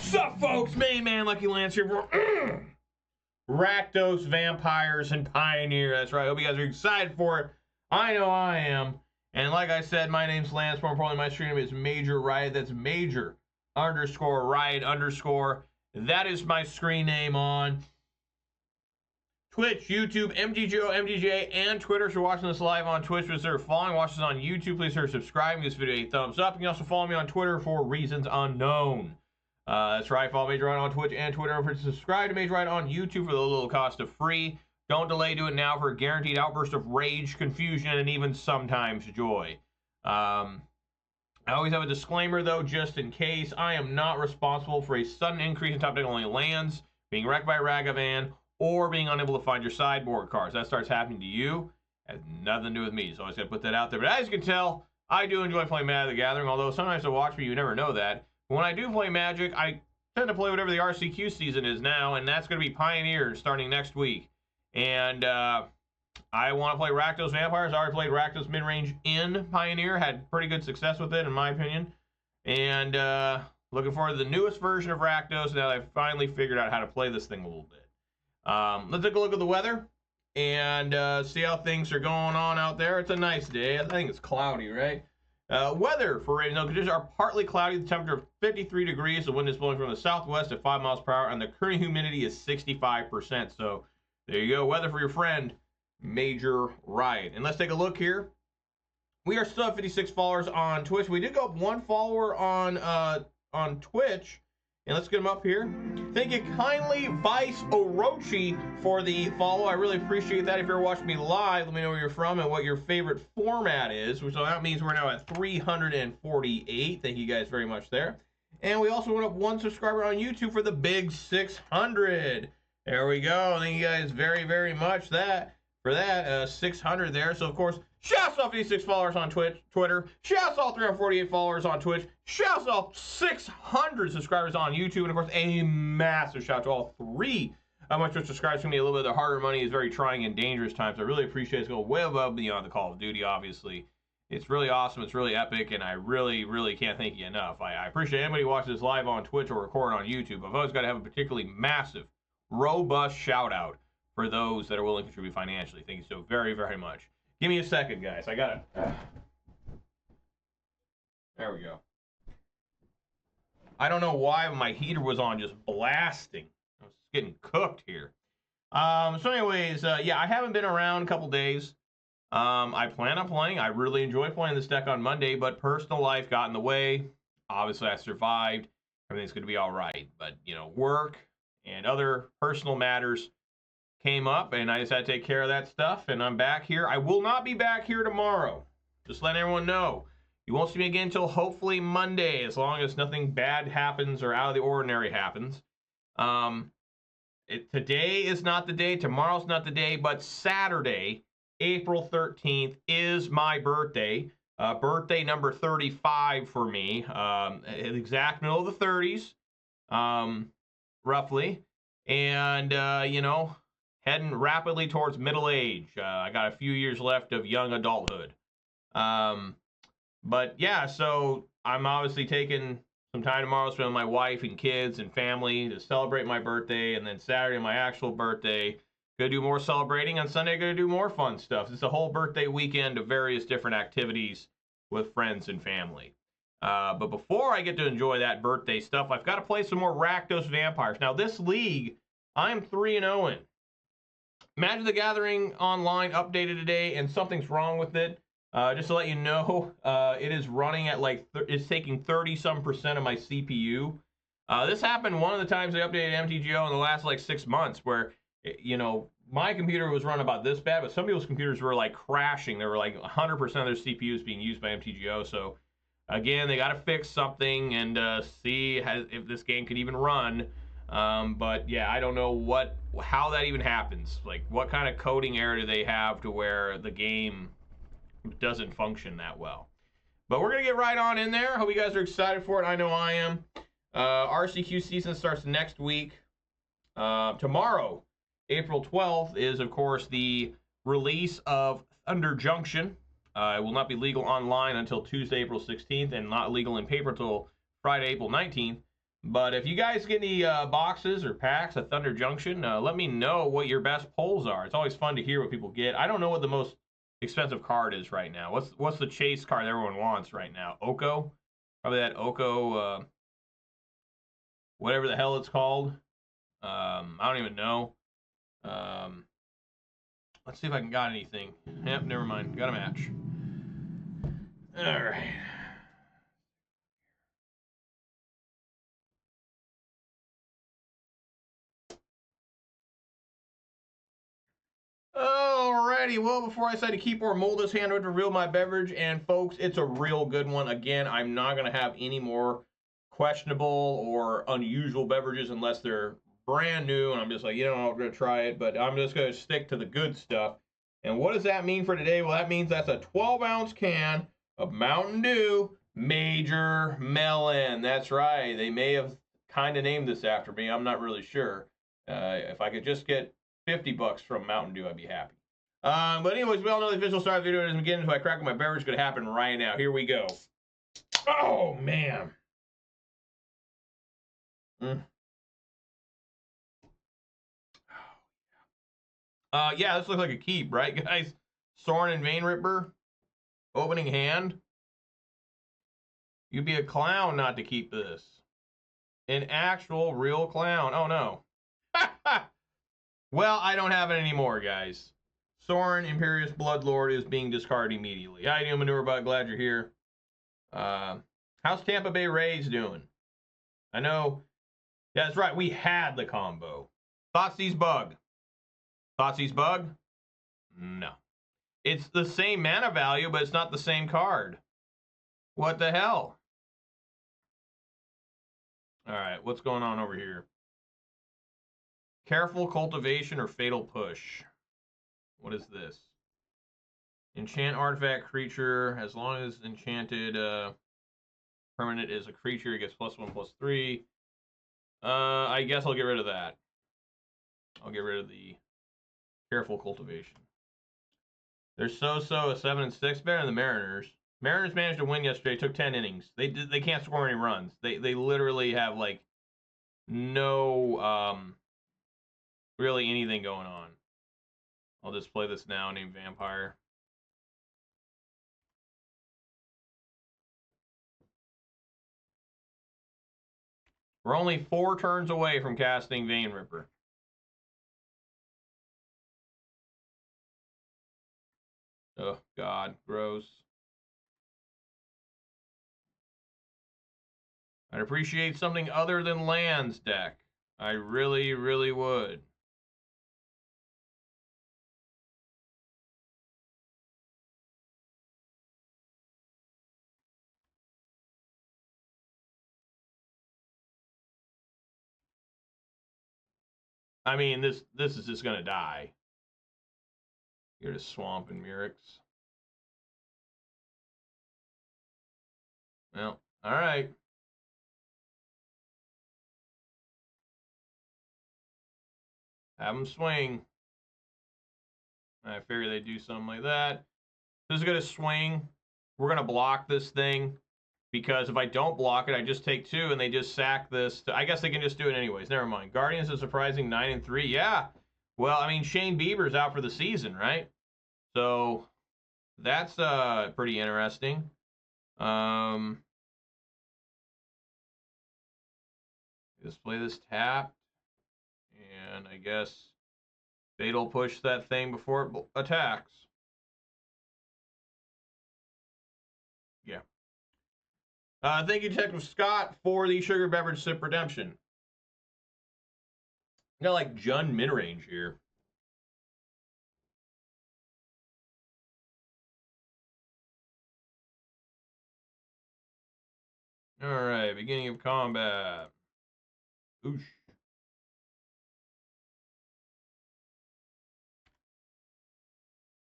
Sup, folks? Main man Lucky Lance here for Rakdos, Vampires, and Pioneer. That's right. I hope you guys are excited for it. I know I am. And like I said, my name's Lance. More importantly, my stream is Major Riot. That's Major _ Riot _ That is my screen name on Twitch, YouTube, MTGO, MTJ, and Twitter. If you're watching this live on Twitch, consider following. Watch this on YouTube. Please consider subscribing. Give this video a thumbs up. You can also follow me on Twitter for reasons unknown. That's right. Follow Major Riot on Twitch and Twitter. Don't forget to subscribe to Major Riot on YouTube for the little cost of free. Don't delay. Do it now for a guaranteed outburst of rage, confusion, and even sometimes joy. I always have a disclaimer, though, just in case. I am not responsible for a sudden increase in top deck only lands, being wrecked by Ragavan, or being unable to find your sideboard cards. That starts happening to you. It has nothing to do with me, so I just got to put that out there. But as you can tell, I do enjoy playing Magic the Gathering, although sometimes I watch me, you never know that. When I do play Magic, I tend to play whatever the RCQ season is now, and that's going to be Pioneer starting next week. And I want to play Rakdos Vampires. I already played Rakdos mid-range in Pioneer. Had pretty good success with it, in my opinion. And looking forward to the newest version of Rakdos now that I've finally figured out how to play this thing a little bit. Let's take a look at the weather and see how things are going on out there. It's a nice day. I think it's cloudy, right? Weather for right now, conditions are partly cloudy. The temperature of 53 degrees. The wind is blowing from the southwest at 5 miles per hour, and the current humidity is 65%. So there you go. Weather for your friend, Major Riot. And let's take a look here. We are still at 56 followers on Twitch. We did go up 1 follower on Twitch. And let's get him up here. Thank you kindly, Vice Orochi, for the follow. I really appreciate that. If you're watching me live, let me know where you're from and what your favorite format is. So that means we're now at 348. Thank you guys very much there. And we also went up 1 subscriber on YouTube for the big 600. There we go. Thank you guys very, very much for that 600 there. So, of course, shouts off 56 followers on Twitter. Shouts all 348 followers on Twitch. Shouts off 600 subscribers on YouTube. And, of course, a massive shout to all 3 of my Twitch subscribers. For me, a little bit of the harder money is very trying and dangerous times. I really appreciate it. It's going way above beyond the Call of Duty, obviously. It's really awesome. It's really epic, and I really, really can't thank you enough. I appreciate anybody who watches this live on Twitch or record on YouTube. I've always got to have a particularly massive, robust shout-out for those that are willing to contribute financially. Thank you so very, very much. Give me a second, guys. I got it. There we go. I don't know why my heater was on just blasting. I was getting cooked here. So anyways, yeah, I haven't been around a couple days. I plan on playing. I really enjoy playing this deck on Monday, but personal life got in the way. Obviously, I survived. Everything's going to be all right. But, you know, work and other personal matters came up, and I just had to take care of that stuff, and I'm back here. I will not be back here tomorrow. Just letting everyone know. You won't see me again until hopefully Monday, as long as nothing bad happens or out of the ordinary happens. Today is not the day, tomorrow's not the day, but Saturday, April 13th, is my birthday. Birthday number 35 for me. Exact middle of the 30s, roughly. And, you know, heading rapidly towards middle age. I got a few years left of young adulthood. But yeah, so I'm obviously taking some time tomorrow to spend with my wife and kids and family to celebrate my birthday. And then Saturday, my actual birthday, gonna do more celebrating. On Sunday, gonna do more fun stuff. It's a whole birthday weekend of various different activities with friends and family. But before I get to enjoy that birthday stuff, I've got to play some more Rakdos Vampires. Now, this league, I'm 3-0 in. Magic the Gathering Online updated today, and something's wrong with it. Just to let you know, it is running at like, it's taking 30-some% of my CPU. This happened one of the times they updated MTGO in the last like 6 months, where, you know, my computer was run about this bad, but some people's computers were like crashing. They were like 100% of their CPUs being used by MTGO. So again, they got to fix something and see if this game can even run. But yeah, I don't know how that even happens. Like, what kind of coding error do they have to where the game doesn't function that well? But we're gonna get right on in there. Hope you guys are excited for it. I know I am. RCQ season starts next week. Tomorrow, April 12th, is of course the release of Thunder Junction. It will not be legal online until Tuesday, April 16th, and not legal in paper until Friday, April 19th. But if you guys get any boxes or packs at Thunder Junction, let me know what your best pulls are. It's always fun to hear what people get. I don't know what the most expensive card is right now. What's the chase card everyone wants right now? Oko? Probably that Oko, whatever the hell it's called. I don't even know. Let's see if I can got anything. Yep, never mind. Got a match. All right. Alrighty, well, before I decide to keep or mold this hand, I have to reveal my beverage, and folks, it's a real good one. Again, I'm not going to have any more questionable or unusual beverages unless they're brand new, and I'm just like, you know, I'm going to try it, but I'm just going to stick to the good stuff. And what does that mean for today? Well, that means that's a 12-ounce can of Mountain Dew Major Melon. That's right. They may have kind of named this after me. I'm not really sure. If I could just get 50 bucks from Mountain Dew, I'd be happy. But anyways, we all know the official start of the video doesn't begin until I crack my beverage. It's going to happen right now. Here we go. Oh, man. Yeah, this looks like a keep, right, guys? Sorin and Vein Ripper. Opening hand. You'd be a clown not to keep this. An actual real clown. Oh, no. Well, I don't have it anymore, guys. Sorin, Imperious Bloodlord, is being discarded immediately. How you doing, Manure Bug? Glad you're here. How's Tampa Bay Rays doing? I know. Yeah, that's right. We had the combo. Thoughtseize Bug. Thoughtseize Bug? No. It's the same mana value, but it's not the same card. What the hell? All right, what's going on over here? Careful Cultivation or Fatal Push. What is this? Enchant artifact creature. As long as enchanted permanent is a creature, it gets +1/+3. I guess I'll get rid of that. I'll get rid of the Careful Cultivation. They're so-so a 7 and 6, better than the Mariners. Mariners managed to win yesterday. Took 10 innings. They can't score any runs. They literally have like no really anything going on. I'll just play this now named Vampire. We're only 4 turns away from casting Vein Ripper. Oh, God. Gross. I'd appreciate something other than lands deck. I really, really would. I mean, this is just going to die. You're just Swamp and Mirix. Well, all right. Have them swing. I figure they do something like that. This is going to swing. We're going to block this thing. Because if I don't block it, I just take 2 and they just sack this. I guess they can just do it anyways. Never mind. Guardians is surprising 9 and 3. Yeah. Well, I mean, Shane Bieber's out for the season, right? So that's pretty interesting. Just play this tap. And I guess Fate'll push that thing before it attacks. Yeah. Thank you, Detective Scott, for the Sugar Beverage Sip Redemption. Got like Jund mid-range here. Alright, beginning of combat. Oosh.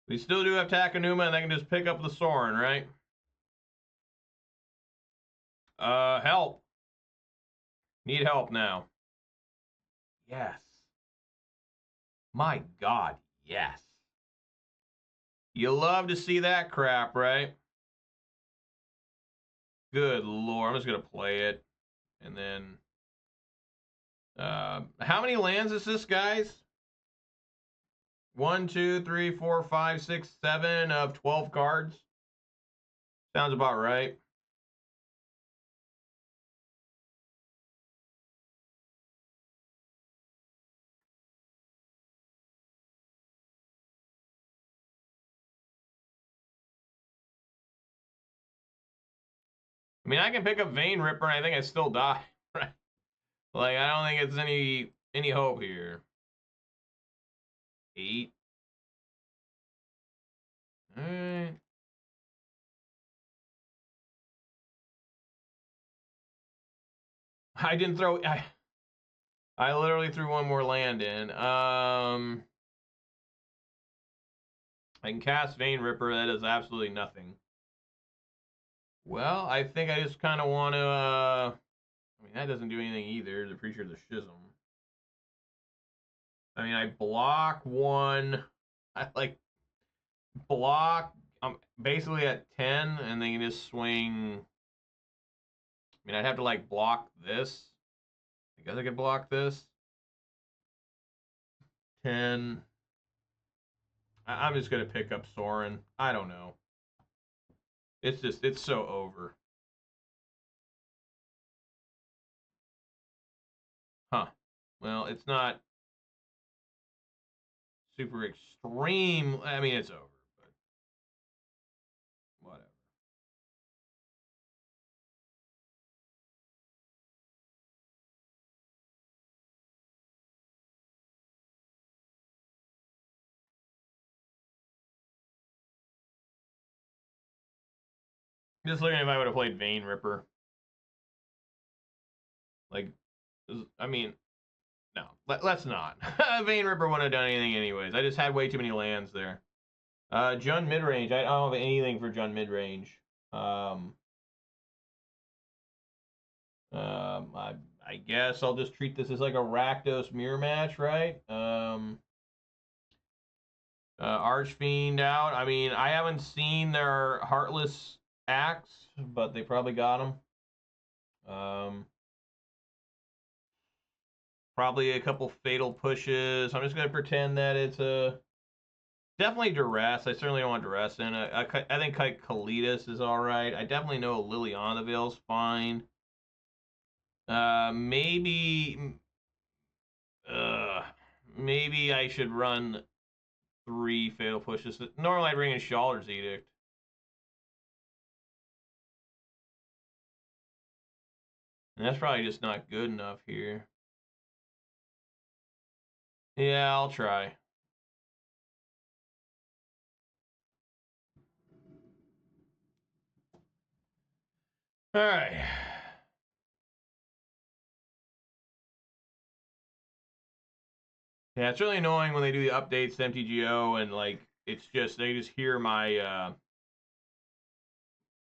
We still do have Takenuma, and they can just pick up the Sorin, right? Help. Need help now. Yes. My God, yes. You love to see that crap, right? Good Lord. I'm just going to play it. And then How many lands is this, guys? 1, 2, 3, 4, 5, 6, 7 of 12 cards. Sounds about right. I mean, I can pick up Vein Ripper and I think I still die, right? Like, I don't think it's any hope here. 8. Alright. I didn't throw... I literally threw one more land in. I can cast Vein Ripper. That is absolutely nothing. Well, I think I just kind of want to... I mean, that doesn't do anything either. The Preacher of the Schism. I mean, I block one. I, like, block... I'm basically at 10, and then you just swing... I mean, I'd have to, like, block this. I guess I could block this. 10. I'm just going to pick up Sorin. I don't know. It's just, it's so over. Huh. Well, it's not super extreme. I mean, it's over, but whatever. Just looking if I would have played Vein Ripper. Like, I mean, no, let's not. Vein Ripper wouldn't have done anything anyways. I just had way too many lands there. Jund midrange. I don't have anything for Jund midrange. I guess I'll just treat this as like a Rakdos mirror match, right? Archfiend out. I mean, I haven't seen their Heartless Axe, but they probably got them. Probably a couple Fatal Pushes. I'm just going to pretend that it's a... Definitely Duress. I certainly don't want Duress in. I think Kalitas is alright. I definitely know Liliana Veil's fine. Maybe I should run 3 Fatal Pushes. Normally I bring in Shalder's Edict. And that's probably just not good enough here. Yeah, I'll try. Alright. Yeah, it's really annoying when they do the updates to MTGO and like it's just they just hear my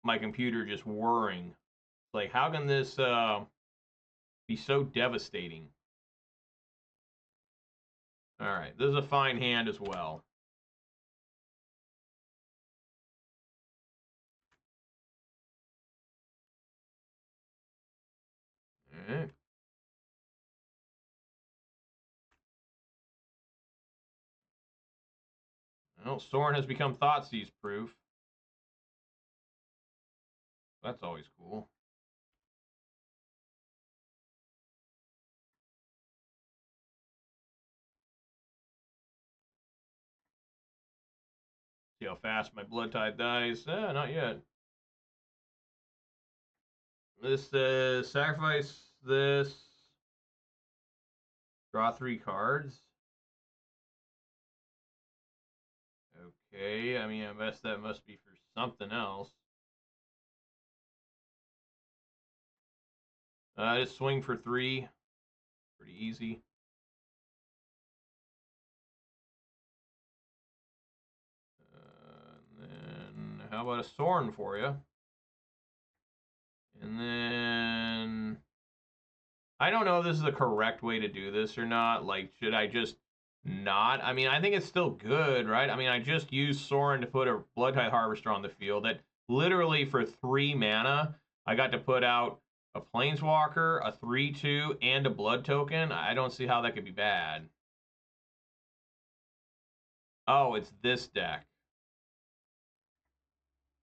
my computer just whirring. Like, how can this be so devastating? Alright, this is a fine hand as well. Alright. Well, Sorin has become Thoughtseize proof. That's always cool. See how fast my Bloodtithe dies. Not yet. This sacrifice this. Draw 3 cards. Okay, I mean, I guess that must be for something else. Just swing for 3. Pretty easy. Then how about a Sorin for you? And then I don't know if this is the correct way to do this or not. Like, should I just not? I mean, I think it's still good, right? I mean, I just used Sorin to put a Bloodtithe Harvester on the field that literally for 3 mana, I got to put out A Planeswalker, a 3/2, and a Blood token? I don't see how that could be bad. Oh, it's this deck.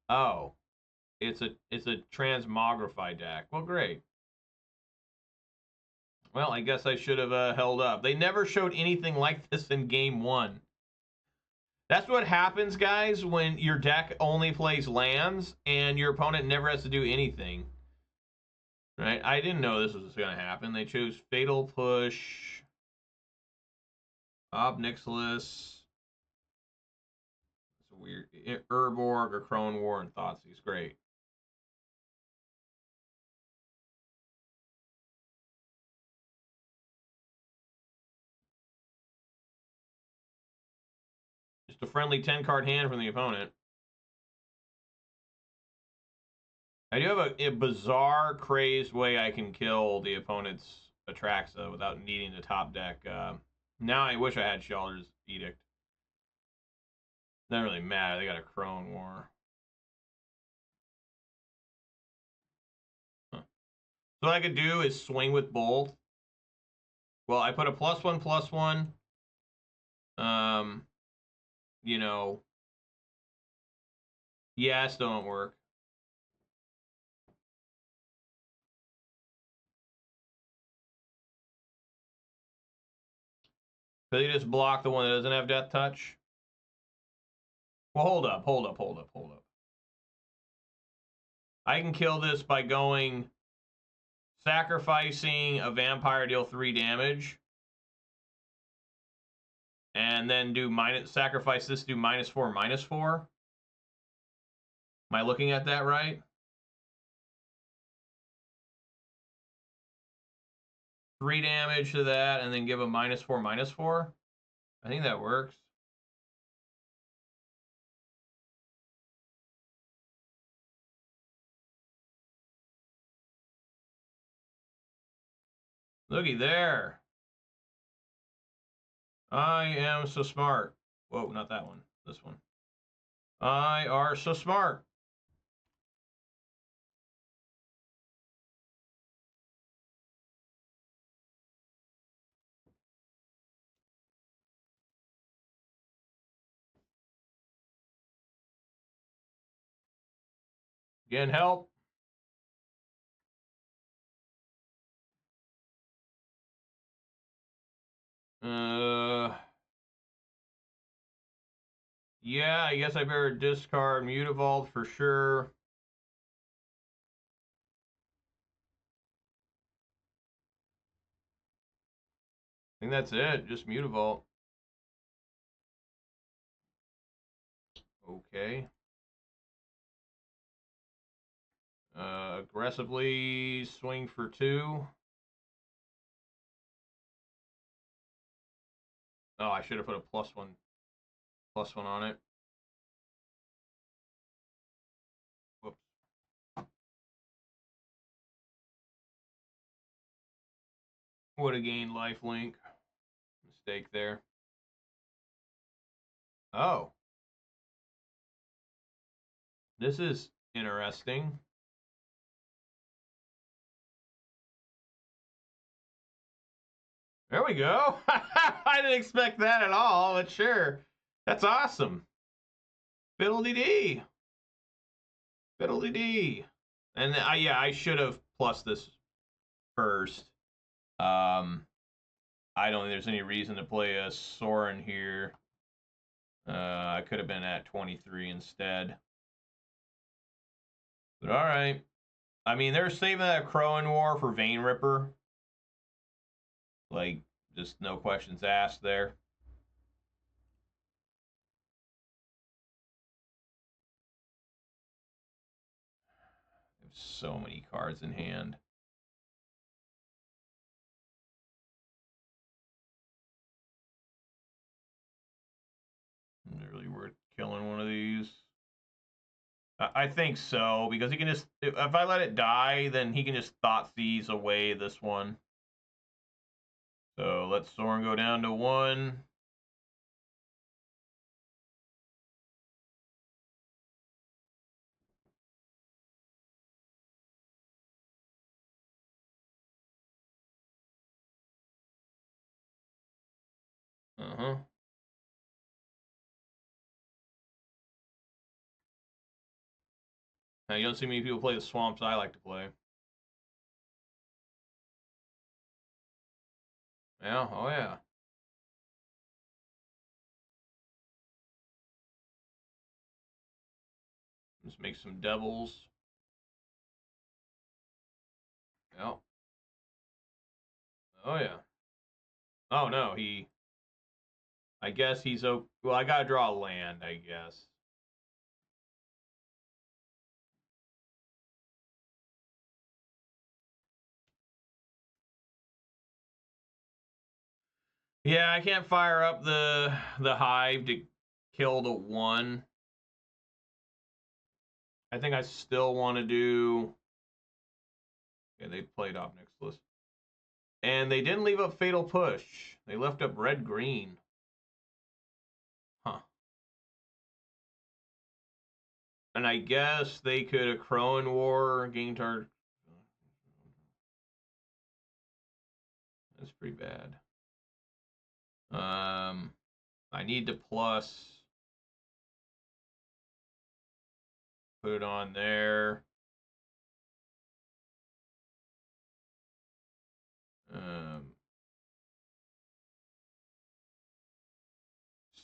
Oh. It's a Transmogrify deck. Well, great. Well, I guess I should have held up. They never showed anything like this in game 1. That's what happens, guys, when your deck only plays lands and your opponent never has to do anything. Right? I didn't know this was going to happen. They chose Fatal Push, Ob Nixilis, it's weird, Urborg or Crone War and Thoughtseize. Great. Just a friendly 10-card hand from the opponent. I do have a bizarre, crazed way I can kill the opponent's Atraxa without needing to top deck. Now I wish I had Shelter's Edict. Doesn't really matter. They got a Crone War. Huh. So what I could do is swing with both. Well, I put a +1/+1. You know. Yeah, still don't work. So they just block the one that doesn't have Death Touch. Well, hold up. I can kill this by going sacrificing a vampire, deal 3 damage. And then do sacrifice this, do -4/-4. Am I looking at that right? 3 damage to that, and then give a -4/-4. I think that works. Looky there. I am so smart. Whoa, not that one. This one. I are so smart. Again, help. Yeah, I guess I better discard Mutavault for sure. I think that's it, just Mutavault. Okay. Aggressively swing for 2. Oh, I should have put a +1/+1 on it. Whoops. Would have gained lifelink. Mistake there. Oh. This is interesting. There we go. I didn't expect that at all, but sure. That's awesome. Fiddle-dee-dee. Fiddle-dee-dee. And yeah, I should have plus this first. I don't think there's any reason to play a Sorin here. I could have been at 23 instead. But all right. I mean, they're saving that Crone War for Vein Ripper. Like, just no questions asked there. There's so many cards in hand. Isn't it really worth killing one of these? I think so, because he can just, if I let it die, then he can just Thoughtseize away this one. So let Sorin go down to 1. Huh? Now, you don't see many people play the swamps I like to play. Yeah, oh yeah. Let's make some devils. Yep. Oh yeah. Oh no, I guess he's well, I gotta draw a land, I guess. Yeah, I can't fire up the Hive to kill the one. I think I still want to do. Yeah, they played Obnixilis. And they didn't leave up Fatal Push. They left up red-green. Huh. And I guess they could a Crowan War, gain target. That's pretty bad. I need to plus. Put it on there.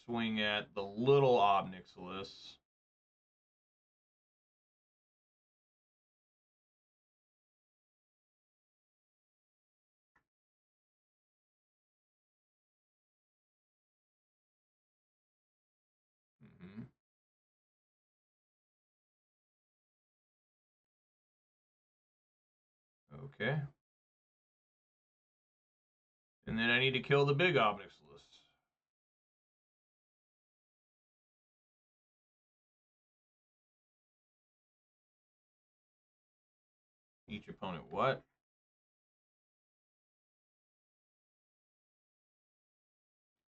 Swing at the little Obnixilis. Okay. And then I need to kill the big Obnixilis. Each opponent what?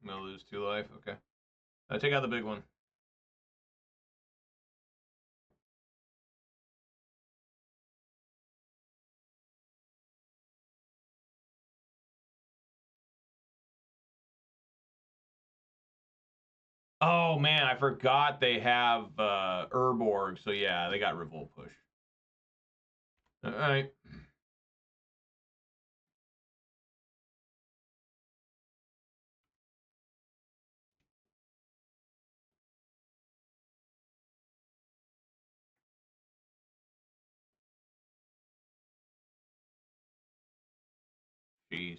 I'm gonna lose 2 life. Okay. Take out the big one. Oh man, I forgot they have Urborg. So yeah, they got Revolt Push. All right. Jeez.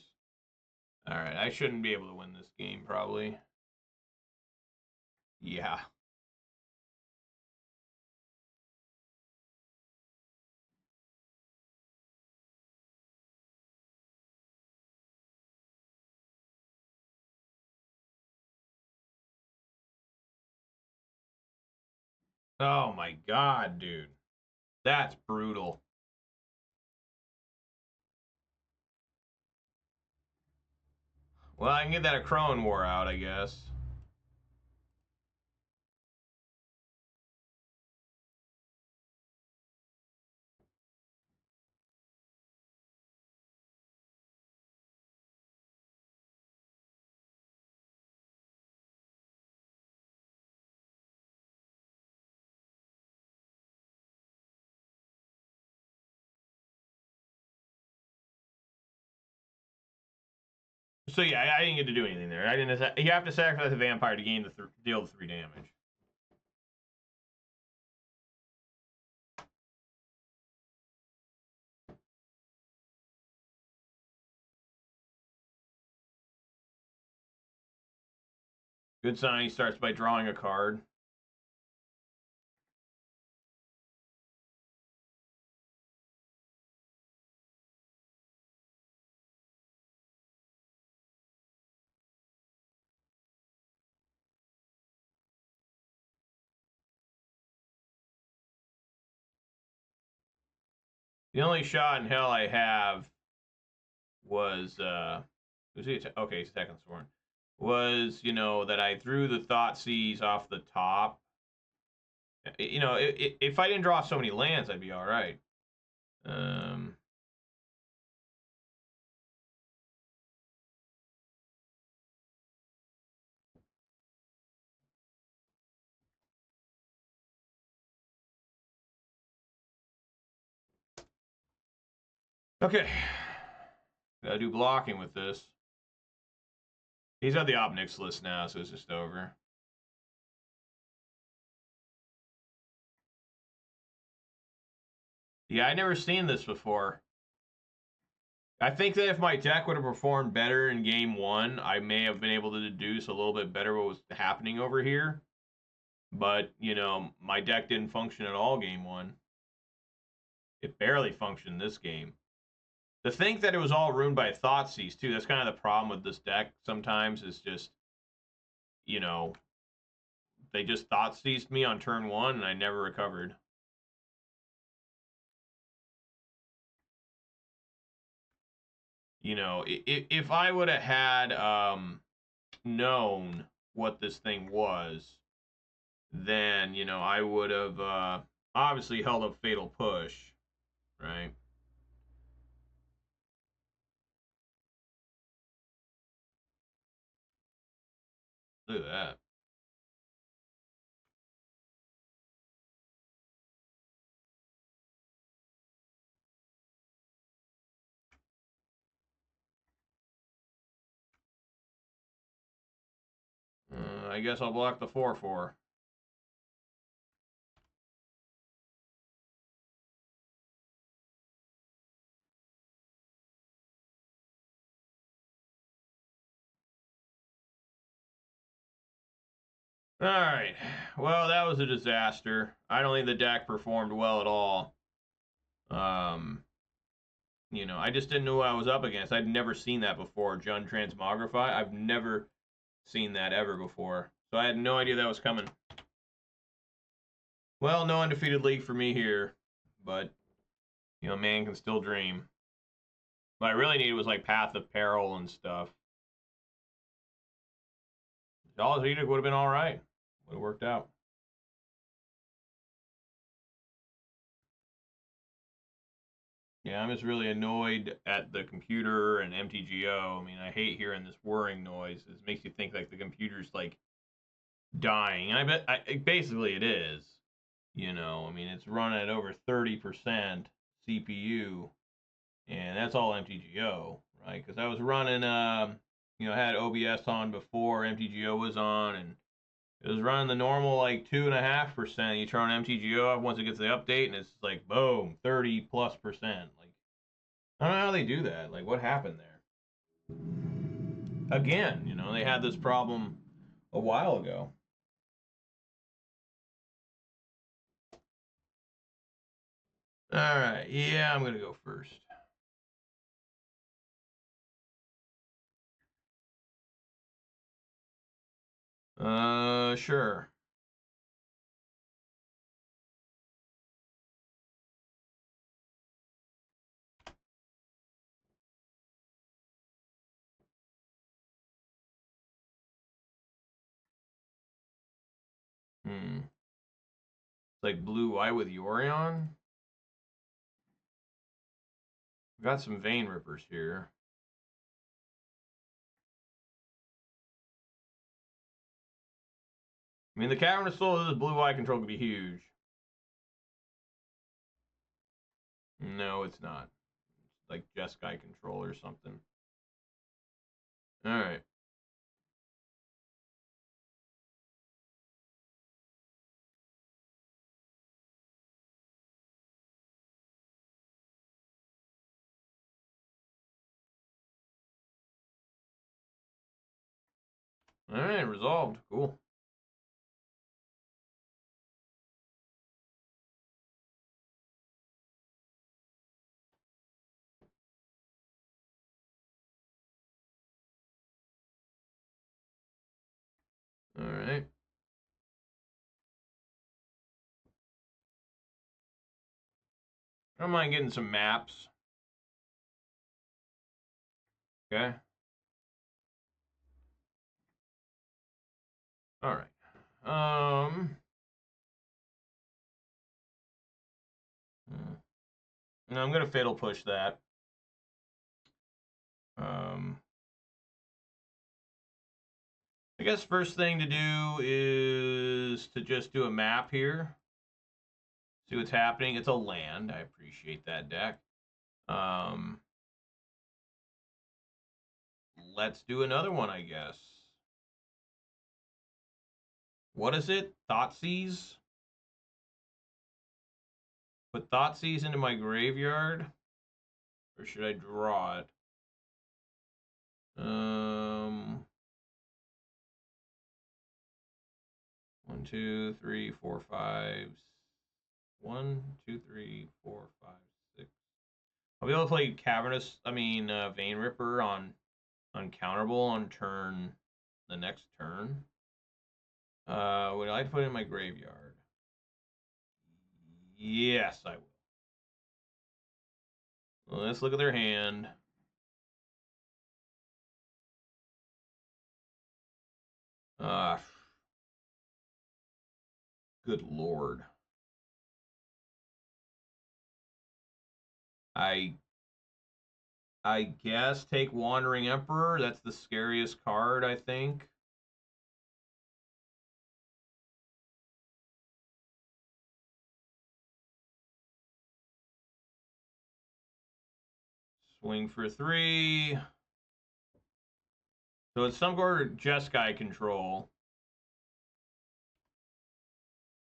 All right, I shouldn't be able to win this game probably. Yeah. Oh my god, dude. That's brutal. Well, I can get that a Crowan War out, I guess. So yeah, I didn't get to do anything there. I didn't. You have to sacrifice a vampire to gain the deal the 3 damage. Good sign. He starts by drawing a card. The only shot in hell I have was okay, he's attacking Sorin. Was, you know, that I threw the Thoughtseize off the top. You know, if I didn't draw so many lands, I'd be all right. Okay. Gotta do blocking with this. He's on the Opnix list now, so it's just over. Yeah, I'd never seen this before. I think that if my deck would have performed better in game 1, I may have been able to deduce a little bit better what was happening over here. But, you know, my deck didn't function at all game 1. It barely functioned this game. To think that it was all ruined by Thoughtseize, too, that's kind of the problem with this deck sometimes, is just, you know, they just Thoughtseized me on turn 1, and I never recovered. You know, if I would have had known what this thing was, then, you know, I would have obviously held up Fatal Push, right? Look at that. I guess I'll block the 4/4. All right. Well, that was a disaster. I don't think the deck performed well at all. You know, I just didn't know what I was up against. I'd never seen that before. Jund Transmogrify. I've never seen that ever before. So I had no idea that was coming. Well, no undefeated league for me here. But, you know, man can still dream. What I really needed was like Path of Peril and stuff. Dollar Edict would have been all right. Would have worked out. Yeah, I'm just really annoyed at the computer and MTGO. I mean, I hate hearing this whirring noise. It makes you think like the computer's like dying. And I bet basically it is. You know, I mean, it's running at over 30% CPU, and that's all MTGO, right? Because I was running, you know, I had OBS on before MTGO was on, and it was running the normal like 2.5%. You turn on MTGO off once it gets the update, and it's like boom, 30+%. Like, I don't know how they do that. Like, what happened there? Again, you know, they had this problem a while ago. All right, yeah, I'm gonna go first. Sure. It's like blue-white with Yorion. Got some Vein Rippers here. I mean, the Cavern of Souls, this blue-white control could be huge. No, it's not. It's like Jeskai control or something. All right. All right, resolved. Cool. All right. I don't mind getting some maps. Okay. All right. No, I'm gonna Fatal Push that. I guess first thing to do is to just do a map here. See what's happening. It's a land. I appreciate that, deck. Let's do another one, I guess. What is it? Thoughtseize? Put Thoughtseize into my graveyard? Or should I draw it? 1, 2, 3, 4, 5. 1, 2, 3, 4, 5, 6. I'll be able to play Vein Ripper on uncounterable on the next turn. Would I put it in my graveyard? Yes, I will. Well, let's look at their hand. Good lord. I guess take Wandering Emperor. That's the scariest card, I think. Swing for 3. So it's some sort of Jeskai control.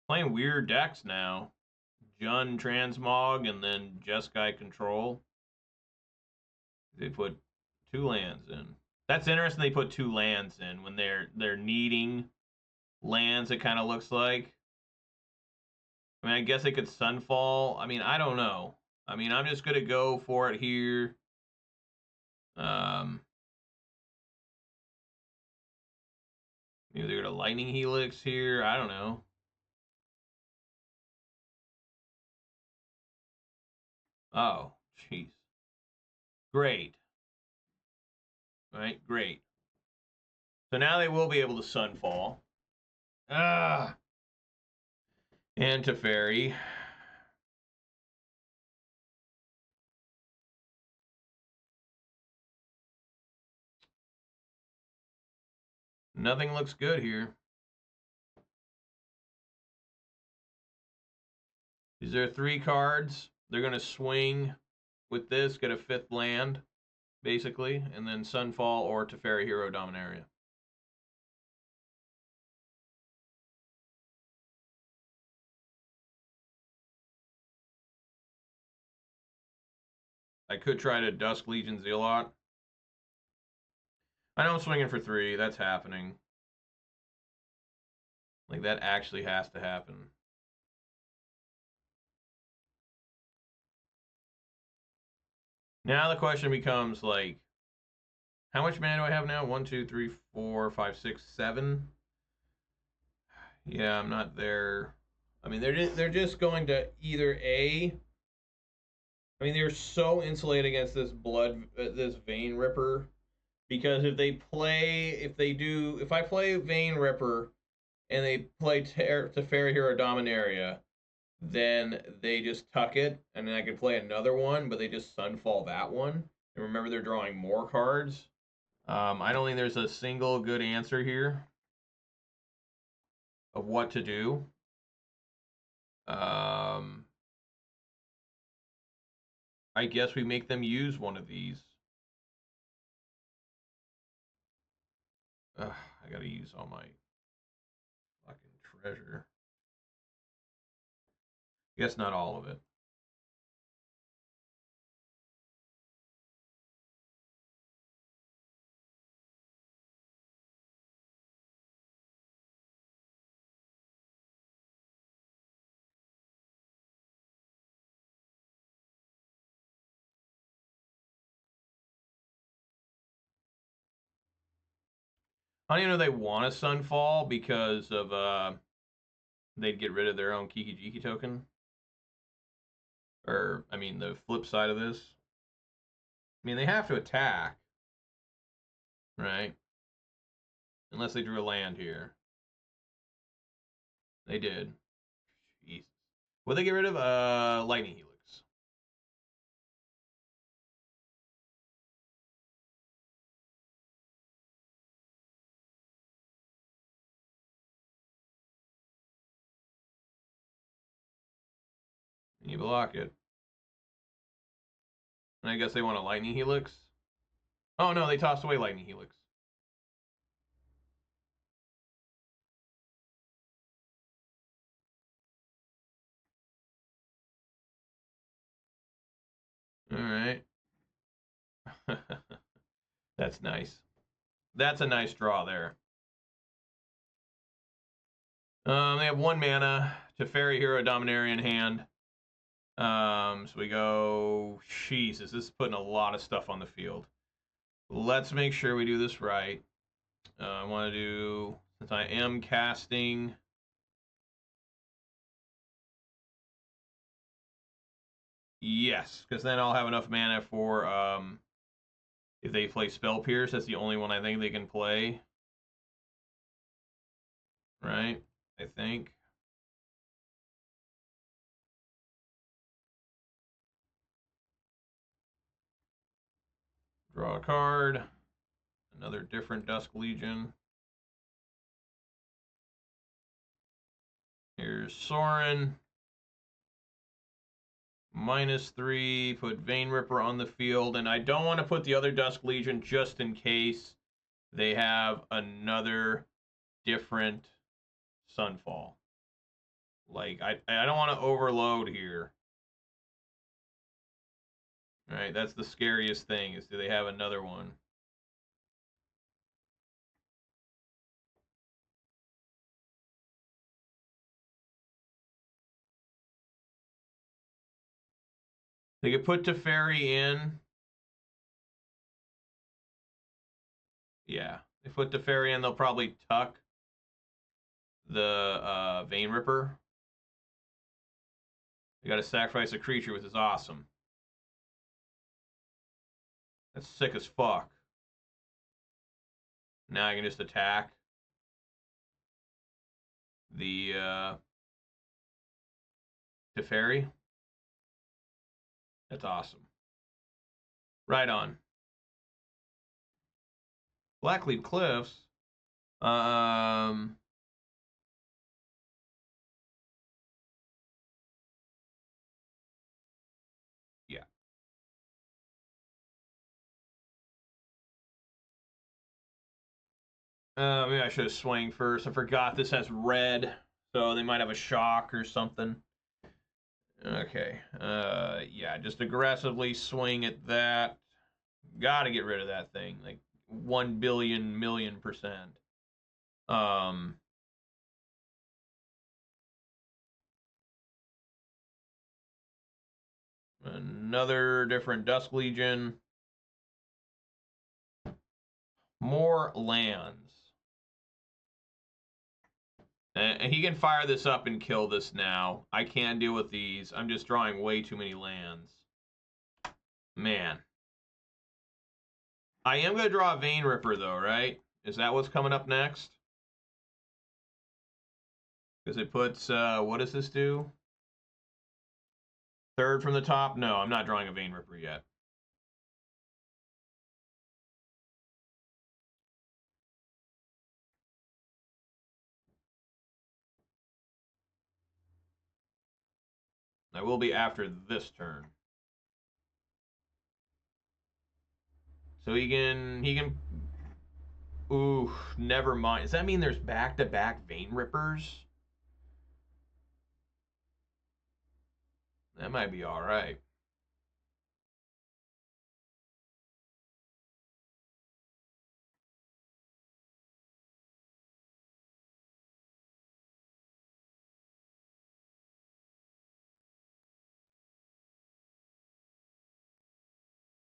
Playing weird decks now. Jund Transmog and then Jeskai control. They put 2 lands in. That's interesting. They put 2 lands in when they're needing lands. It kind of looks like. I mean, I guess they could Sunfall. I mean, I don't know. I mean, I'm just gonna go for it here. Maybe they're gonna Lightning Helix here. I don't know. Oh, jeez. Great. All right, great. So now they will be able to Sunfall. And Teferi. Nothing looks good here. These are 3 cards. They're going to swing with this, get a 5th land, basically, and then Sunfall or Teferi Hero Dominaria. I could try to Dusk Legion Zealot. I know I'm swinging for 3. That's happening. Like, that actually has to happen. Now the question becomes, like, how much mana do I have now? 1, 2, 3, 4, 5, 6, 7. Yeah, I'm not there. I mean, they're just going to either A. I mean, they're so insulated against this this Vein Ripper, because if I play Vein Ripper and they play Teferi Hero Dominaria, then they just tuck it, and then I can play another one, but they just Sunfall that one. And remember, they're drawing more cards. I don't think there's a single good answer here of what to do. I guess we make them use one of these. I gotta use all my fucking treasure. Guess not all of it. I don't even know they want a Sunfall because of they'd get rid of their own Kiki Jiki token. Or I mean the flip side of this. I mean they have to attack. Right? Unless they drew a land here. They did. Jesus. Would they get rid of Lightning Helix? You block it. And I guess they want a Lightning Helix. Oh no, they tossed away Lightning Helix. All right. That's nice. That's a nice draw there. They have 1 mana to Fairy Hero Dominaria in hand. So we go, Jesus, this is putting a lot of stuff on the field. Let's make sure we do this right. I want to do, since I am casting, yes, because then I'll have enough mana for, if they play Spell Pierce, that's the only one I think they can play. Right? I think. Draw a card. Another different Dusk Legion. Here's Sorin. -3. Put Vein Ripper on the field. And I don't want to put the other Dusk Legion just in case they have another different Sunfall. Like, I don't want to overload here. All right, that's the scariest thing, is do they have another one? They could put Teferi in. Yeah, they put Teferi in, they'll probably tuck the Vein Ripper. They got to sacrifice a creature, which is awesome. That's sick as fuck. Now I can just attack the Teferi. That's awesome. Right on. Blackcleave Cliffs. Yeah. Maybe I should have swung first. I forgot this has red, so they might have a shock or something. Okay. Yeah, just aggressively swing at that. Gotta get rid of that thing. Like 1 billion million %. Another different Dusk Legion. More lands. And he can fire this up and kill this now. I can't deal with these. I'm just drawing way too many lands. Man. I am going to draw a Vein Ripper, though, right? Is that what's coming up next? Because it puts, what does this do? 3rd from the top? No, I'm not drawing a Vein Ripper yet. I will be after this turn. So he can. Ooh, never mind. Does that mean there's back-to-back Vein Rippers? That might be all right.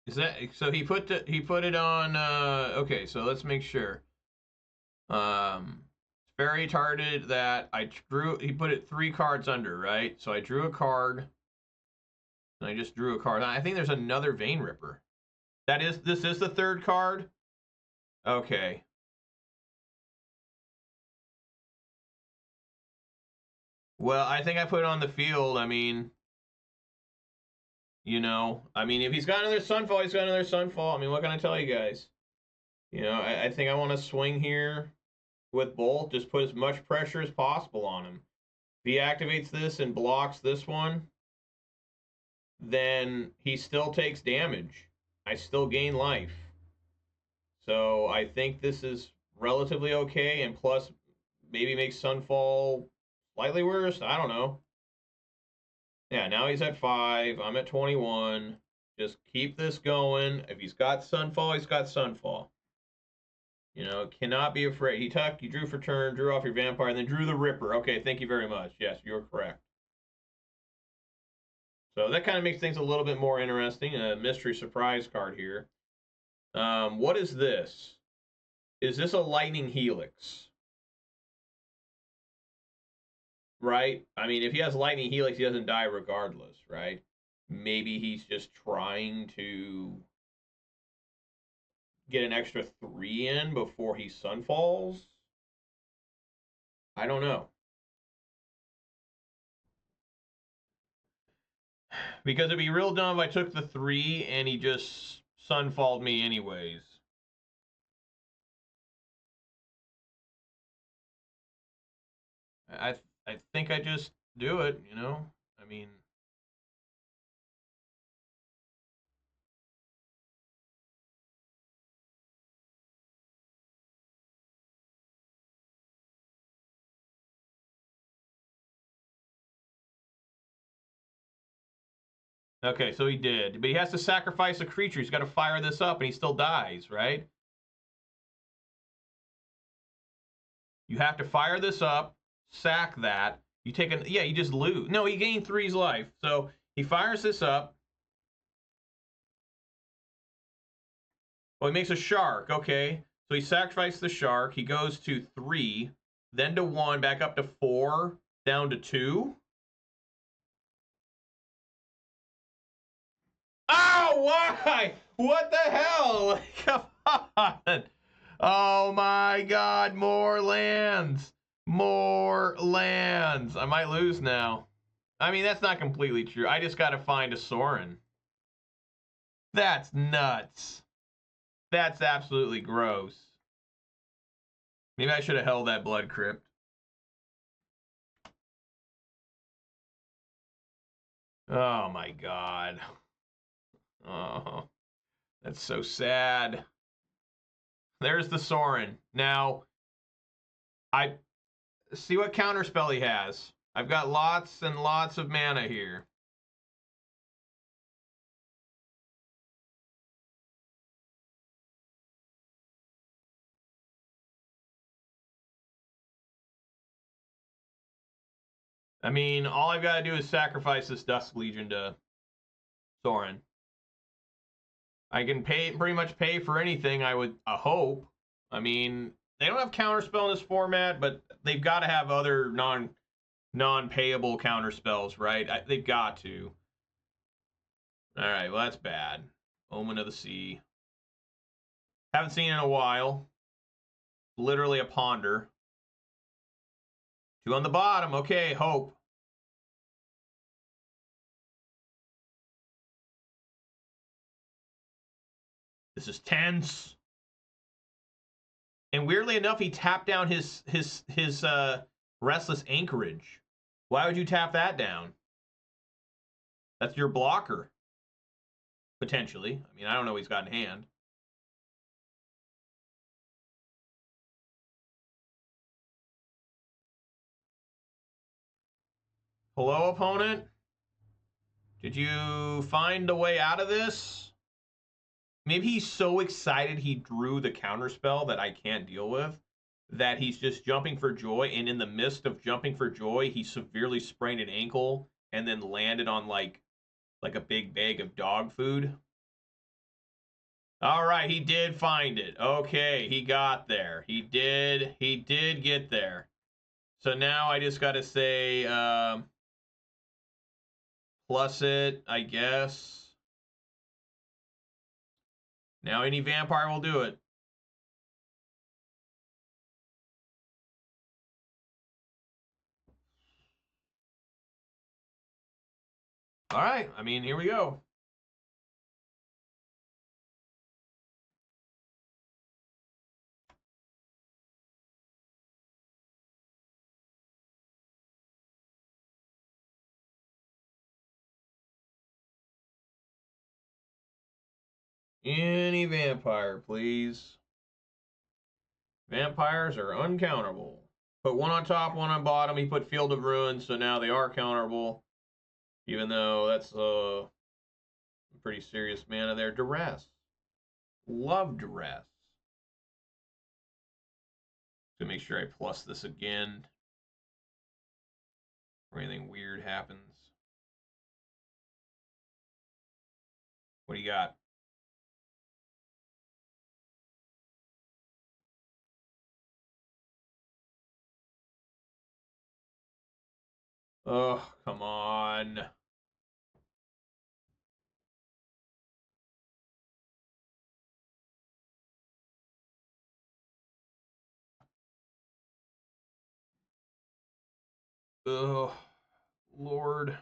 Is that so? He put it on. Okay, so let's make sure. Very targeted that I drew. He put it 3 cards under, right? So I drew a card. And I just drew a card. I think there's another Vein Ripper. This is the 3rd card. Okay. Well, I think I put it on the field. I mean, you know, if he's got another Sunfall, he's got another Sunfall. I mean, what can I tell you guys? You know, I think I want to swing here with both. Just put as much pressure as possible on him. If he activates this and blocks this one, then he still takes damage. I still gain life. So I think this is relatively okay, and plus maybe makes Sunfall slightly worse. I don't know. Yeah, now he's at 5. I'm at 21. Just keep this going. If he's got Sunfall, he's got Sunfall. You know, cannot be afraid. He tucked, you drew for turn, drew off your Vampire, and then drew the Ripper. Okay, thank you very much. Yes, you're correct. So that kind of makes things a little bit more interesting. A mystery surprise card here. What is this? Is this a Lightning Helix? Right? I mean, if he has Lightning Helix, he doesn't die regardless, right? Maybe he's just trying to get an extra 3 in before he Sunfalls? I don't know. Because it'd be real dumb if I took the 3 and he just Sunfalled me anyways. I think I just do it, you know? I mean... Okay, so he did. But he has to sacrifice a creature. He's got to fire this up, and he still dies, right? You have to fire this up, sack that. You take an... Yeah, you just lose. No, he gained 3's life. So he fires this up. Oh, he makes a shark. Okay. So he sacrificed the shark. He goes to 3, then to 1, back up to 4, down to 2. Oh, why? What the hell? Come on. Oh my God, more lands. More lands. I might lose now. I mean, that's not completely true. I just got to find a Sorin. That's nuts. That's absolutely gross. Maybe I should have held that Blood Crypt. Oh my God. Oh, that's so sad. There's the Sorin. Now, I see what counterspell he has. I've got lots and lots of mana here. I mean, all I've got to do is sacrifice this Dusk Legion to Sorin. I can pretty much pay for anything, I hope. I mean, they don't have counterspell in this format, but they've got to have other non-payable counterspells, right? They've got to. All right, well, that's bad. Omen of the Sea. Haven't seen it in a while. Literally a ponder. 2 on the bottom. Okay, hope. This is tense. And weirdly enough, he tapped down his Restless Anchorage. Why would you tap that down? That's your blocker. Potentially. I mean, I don't know what he's got in hand. Hello, opponent? Did you find a way out of this? Maybe he's so excited he drew the counterspell that I can't deal with, that he's just jumping for joy, and in the midst of jumping for joy, he severely sprained an ankle and then landed on like a big bag of dog food. All right, he did find it. Okay, he got there. He did get there. So now I just got to say plus it, I guess. Now any vampire will do it. All right, I mean, here we go. Any vampire, please. Vampires are uncountable. Put one on top, one on bottom. He put Field of Ruin, so now they are counterable. Even though that's a pretty serious mana there. Duress. Love Duress. To make sure I plus this again. Or anything weird happens. What do you got? Oh, come on. Oh, Lord.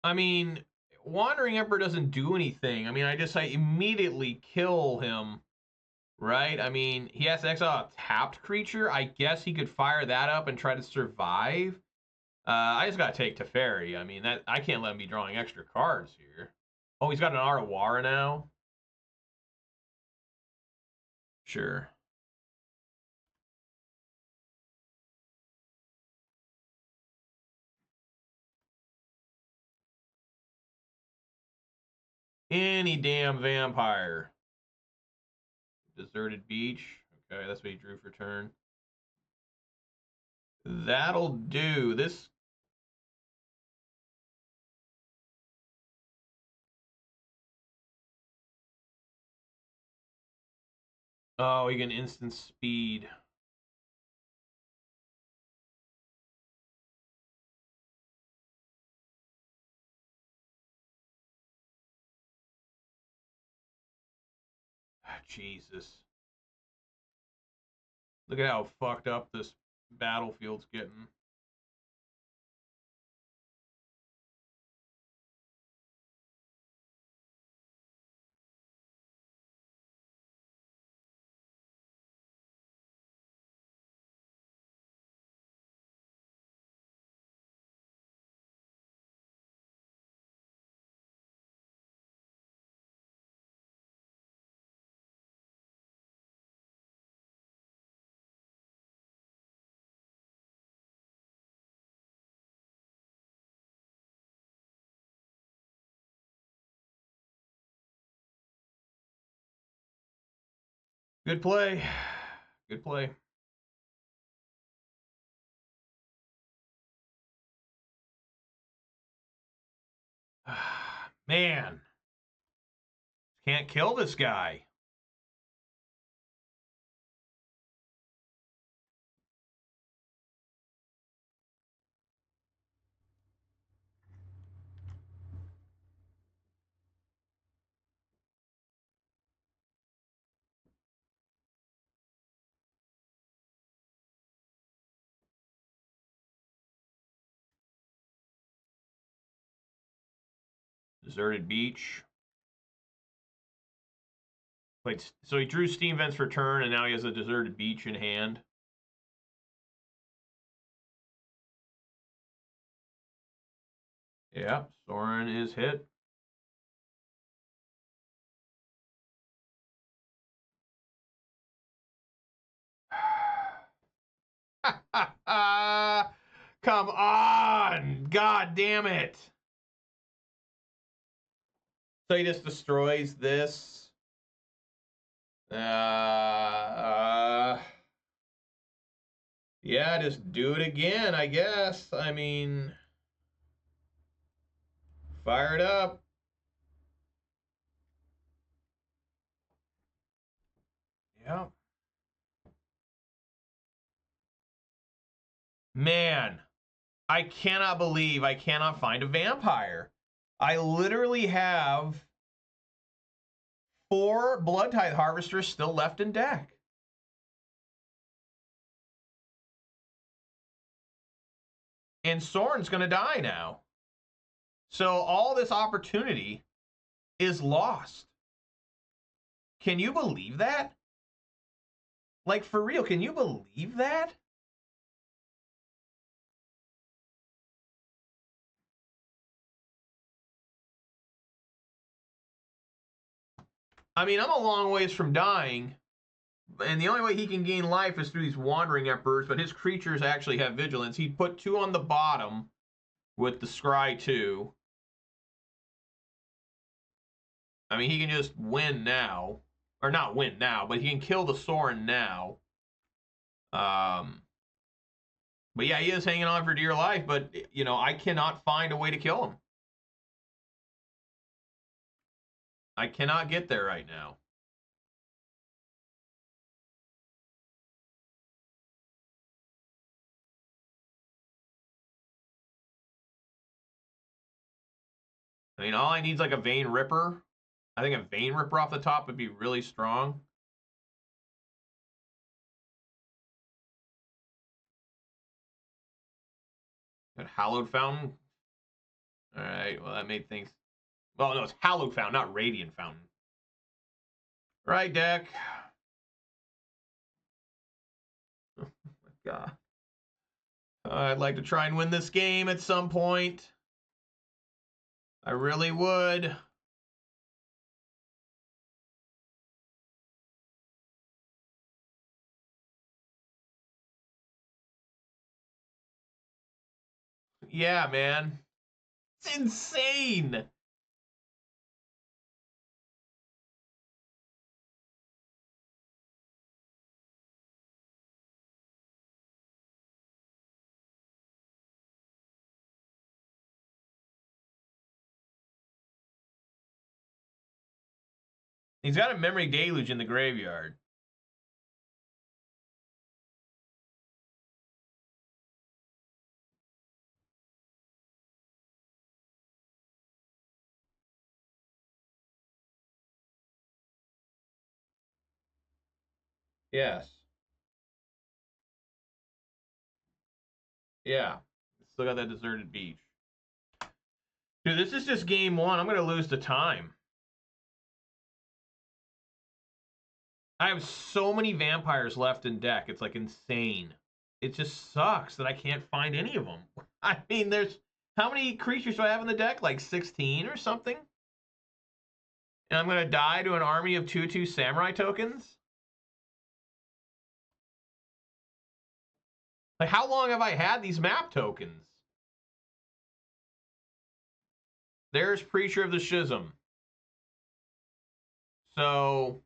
I mean, Wandering Emperor doesn't do anything. I mean, I immediately kill him, right? I mean, he has to exile a tapped creature. I guess he could fire that up and try to survive. I just gotta take Teferi. I mean, that I can't let him be drawing extra cards here. Oh, he's got an Arawara now? Sure. Any damn vampire. Deserted Beach. Okay, that's what he drew for turn. That'll do. This... Oh, he can instant speed. Jesus. Look at how fucked up this battlefield's getting. Good play. Good play. Man. Can't kill this guy. Deserted Beach. Wait, so he drew Steam Vents for turn, and now he has a Deserted Beach in hand. Yeah, Sorin is hit. Come on! God damn it! So he just destroys this. Yeah, just do it again, I guess. I mean, fire it up. Yeah. Man, I cannot believe I cannot find a vampire. I literally have 4 Bloodtithe Harvesters still left in deck. And Sorin's going to die now. So all this opportunity is lost. Can you believe that? Like, for real, can you believe that? I mean, I'm a long ways from dying, and the only way he can gain life is through these Wandering Emperors, but his creatures actually have Vigilance. He put 2 on the bottom with the Scry 2. I mean, he can just win now. Or not win now, but he can kill the Sorin now. But yeah, he is hanging on for dear life, but, you know, I cannot find a way to kill him. I cannot get there right now. I mean, all I need is like a Vein Ripper. I think a Vein Ripper off the top would be really strong. Got Hallowed Fountain. All right, well, that made things... Well, no, it's Hallowed Fountain, not Radiant Fountain. Right, deck. Oh, my God. I'd like to try and win this game at some point. I really would. Yeah, man. It's insane. He's got a Memory Deluge in the graveyard. Yes. Yeah. Still got that deserted beach. Dude, this is just game 1. I'm going to lose the time. I have so many vampires left in deck. It's like insane. It just sucks that I can't find any of them. I mean, there's... How many creatures do I have in the deck? Like 16 or something? And I'm going to die to an army of 2/2 samurai tokens? Like, how long have I had these map tokens? There's Preacher of the Schism. So,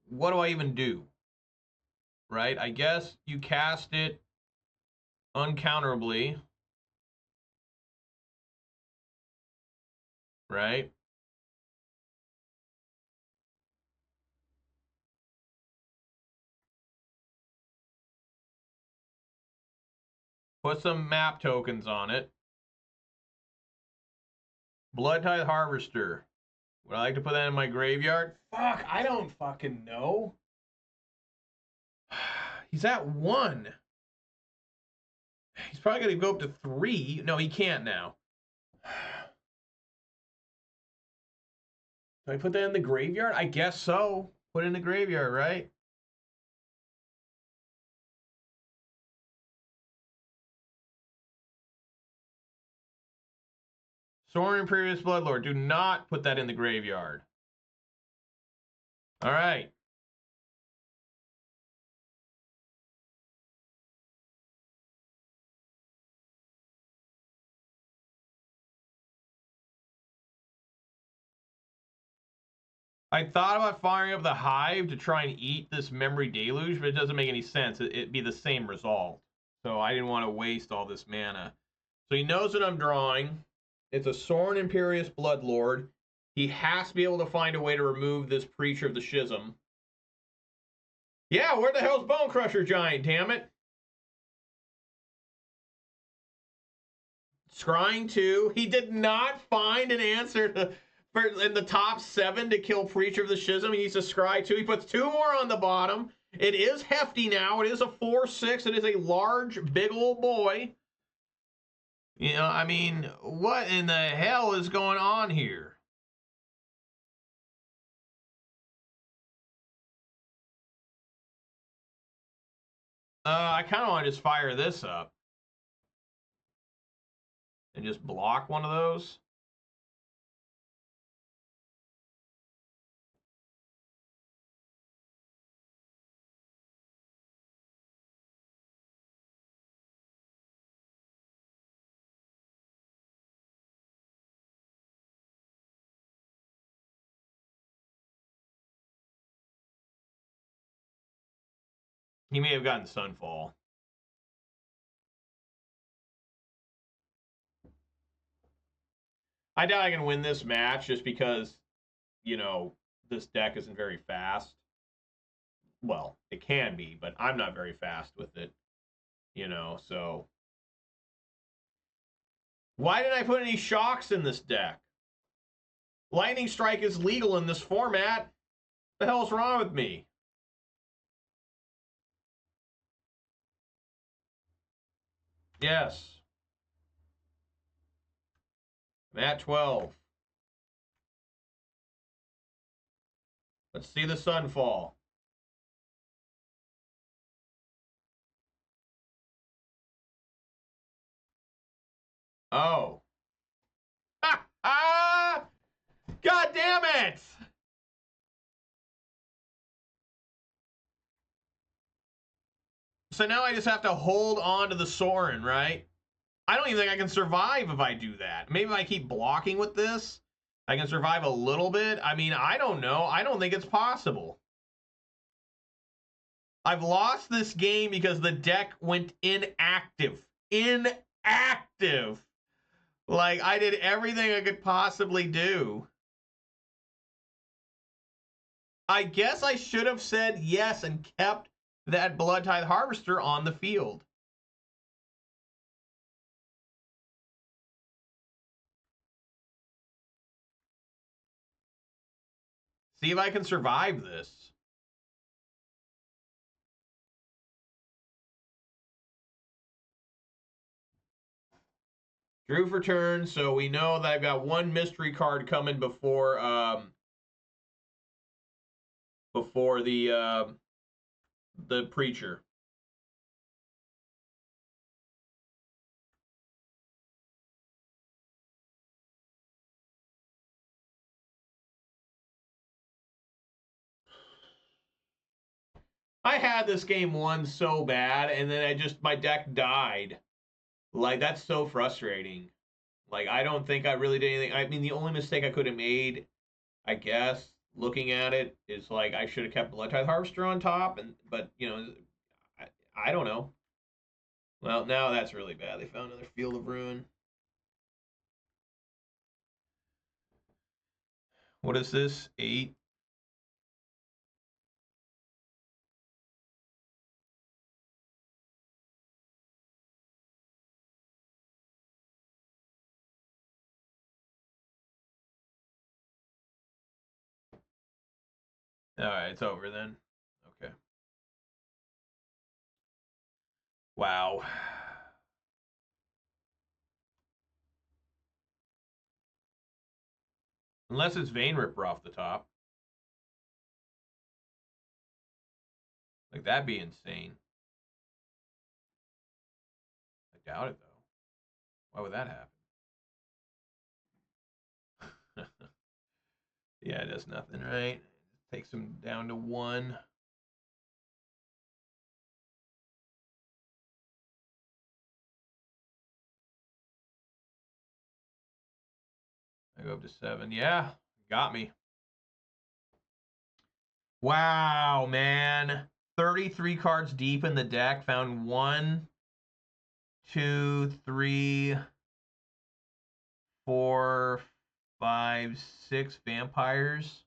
what do I even do? Right? I guess you cast it uncounterably. Right? Put some map tokens on it. Bloodtithe Harvester. Would I like to put that in my graveyard? Fuck, I don't fucking know. He's at 1. He's probably going to go up to 3. No, he can't now. Do I put that in the graveyard? I guess so. Put it in the graveyard, right? Sorin, Imperious, Bloodlord. Do not put that in the graveyard. All right. I thought about firing up the Hive to try and eat this Memory Deluge, but it doesn't make any sense. It'd be the same result. So I didn't want to waste all this mana. So he knows what I'm drawing. It's a Sorin Imperious Bloodlord. He has to be able to find a way to remove this Preacher of the Schism. Yeah, where the hell's Bone Crusher Giant, damn it? Scrying 2. He did not find an answer in the top 7 to kill Preacher of the Schism. He needs to scry 2. He puts 2 more on the bottom. It is hefty now. It is a 4/6. It is a large, big old boy. You know, I mean, what in the hell is going on here? I kind of want to just fire this up. And just block one of those. He may have gotten Sunfall. I doubt I can win this match just because, you know, this deck isn't very fast. Well, it can be, but I'm not very fast with it, you know, so. Why didn't I put any shocks in this deck? Lightning Strike is legal in this format. What the hell's wrong with me? Yes. I'm at 12. Let's see the sun fall. Oh. Ah! Ah! God damn it! So now I just have to hold on to the Sorin, right? I don't even think I can survive if I do that. Maybe if I keep blocking with this, I can survive a little bit. I mean, I don't know. I don't think it's possible. I've lost this game because the deck went inactive. Inactive. Like, I did everything I could possibly do. I guess I should have said yes and kept that Bloodtithe Harvester on the field. See if I can survive this. Drew for turn, so we know that I've got one mystery card coming before the preacher. I had this game won so bad, and then my deck died. Like, that's so frustrating. Like, I don't think I really did anything. I mean, the only mistake I could have made, I guess, looking at it, is like I should have kept Bloodtithe Harvester on top, but you know, I don't know. Well, now that's really bad. They found another Field of Ruin. What is this? 8. All right, it's over then. Okay. Wow. Unless it's Vein Ripper off the top. Like, that'd be insane. I doubt it, though. Why would that happen? Yeah, it does nothing, right? Takes him down to 1. I go up to 7. Yeah, got me. Wow, man. 33 cards deep in the deck. Found 1, 2, 3, 4, 5, 6 vampires.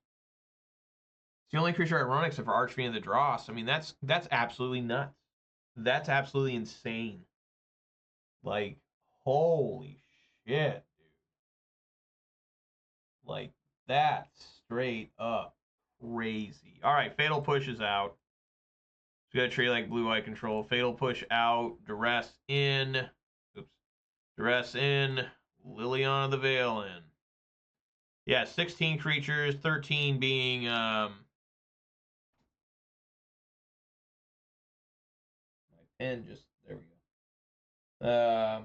It's the only creature I run except for Archfiend and the Dross. I mean, that's absolutely nuts. That's absolutely insane. Like, holy shit, dude. Like, that's straight up crazy. All right, Fatal Push is out. So we got to treat like blue-eye control. Fatal Push out. Duress in. Oops. Duress in. Liliana the Veil in. Yeah, 16 creatures, 13 being my pen just there we go.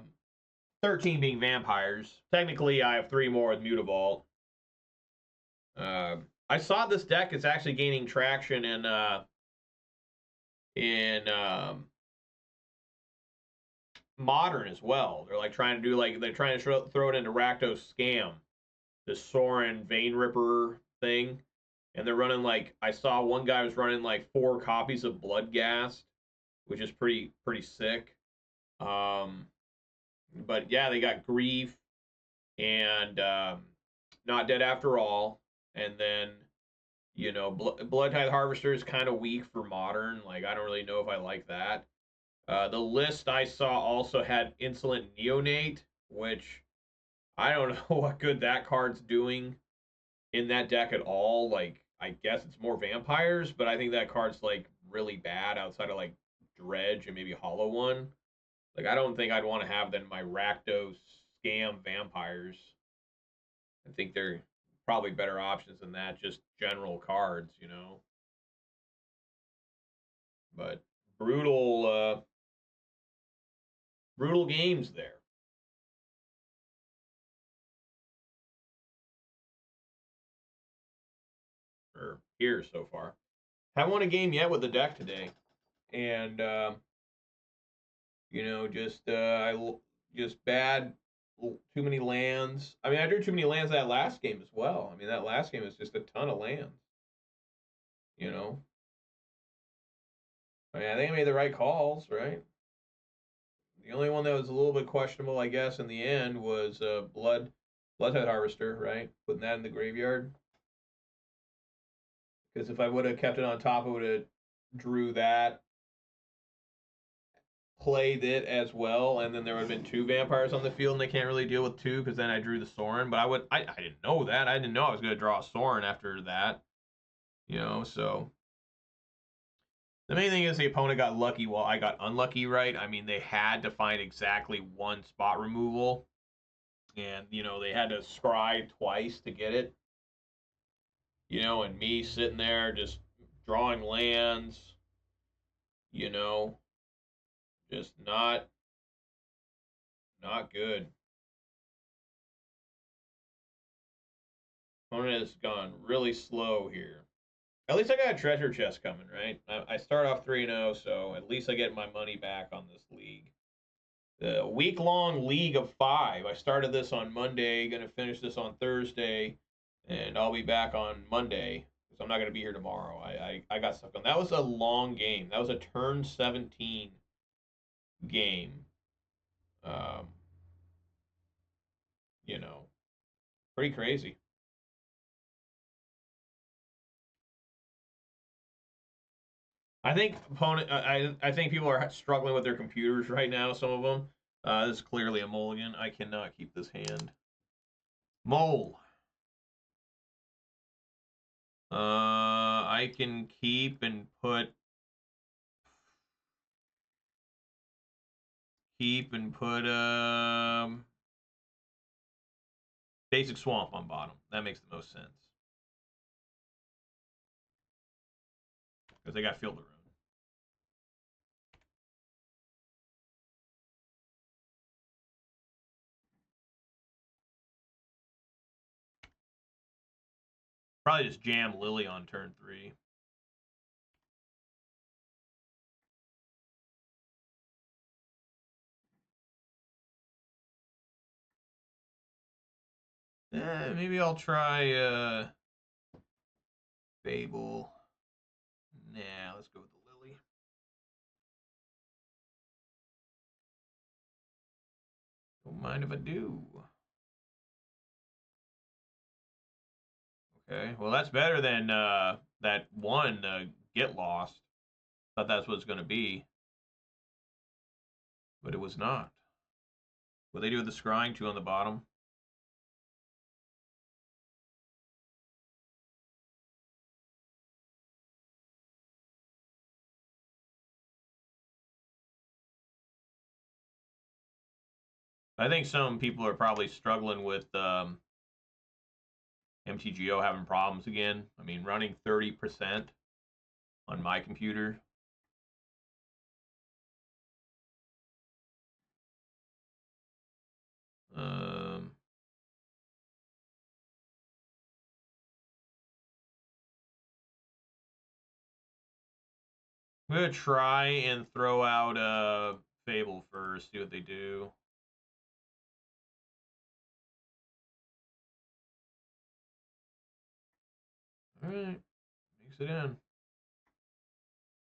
13 being vampires. Technically, I have 3 more with Mutavault. I saw this deck is actually gaining traction in Modern as well. They're like trying to do they're trying to throw it into Rakdos Scam, this Sorin Vein Ripper thing, and they're running I saw one guy was running 4 copies of Bloodghast, which is pretty sick. But yeah, they got Grief and Not Dead After All, and then you know Bloodtithe Harvester is kind of weak for modern. Like I don't really know if I like that. The list I saw also had Insolent Neonate, which I don't know what good that card's doing in that deck at all. Like I guess it's more vampires, but I think that card's like really bad outside of like Dredge and maybe Hollow One. Like I don't think I'd want to have them in my Rakdos scam vampires. I think they're probably better options than that, just general cards, you know. But brutal games there. Or here so far. Haven't won a game yet with the deck today, and you know, just bad, too many lands. I mean, I drew too many lands that last game as well. I mean, that last game was just a ton of lands. You know, I mean, I think I made the right calls, right? The only one that was a little bit questionable, I guess, in the end was Bloodtithe Harvester, right? Putting that in the graveyard. Because if I would have kept it on top, I would have drew that, played it as well, and then there would have been 2 vampires on the field, and they can't really deal with 2 because then I drew the Sorin. But I didn't know that. I didn't know I was going to draw a Sorin after that. You know, so the main thing is the opponent got lucky while I got unlucky, right? I mean, they had to find exactly 1 spot removal, and you know they had to scry twice to get it. You know, and me sitting there just drawing lands. You know, just not good. Opponent has gone really slow here. At least I got a treasure chest coming, right? I start off 3-0, so at least I get my money back on this league. The week-long League of 5. I started this on Monday, going to finish this on Thursday, and I'll be back on Monday because I'm not going to be here tomorrow. I got stuck on. That was a long game. That was a turn 17 game. You know, pretty crazy. I think opponent. I think people are struggling with their computers right now. Some of them. This is clearly a mulligan. I cannot keep this hand. Mole. I can keep and put. Basic Swamp on bottom. That makes the most sense. Because they got Field of Ruin. Probably just jam Lily on turn 3. Maybe I'll try Fable. Nah, let's go with the Lily. Don't mind if I do. Okay, well that's better than that one Get Lost. Thought that's what it's going to be. But it was not. What they do with the scrying 2 on the bottom? I think some people are probably struggling with MTGO having problems again. I mean, running 30% on my computer. I'm going to try and throw out Fable first, see what they do. All right, mix it in.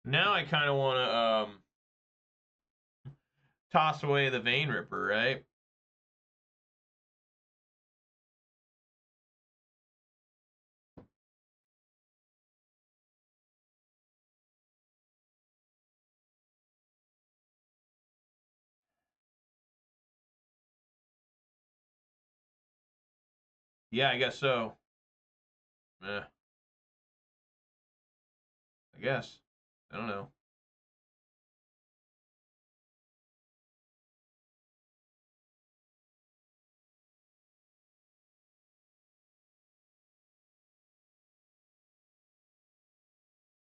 Now I kind of want to toss away the Vein Ripper, right? Yeah, I guess so. I guess. I don't know.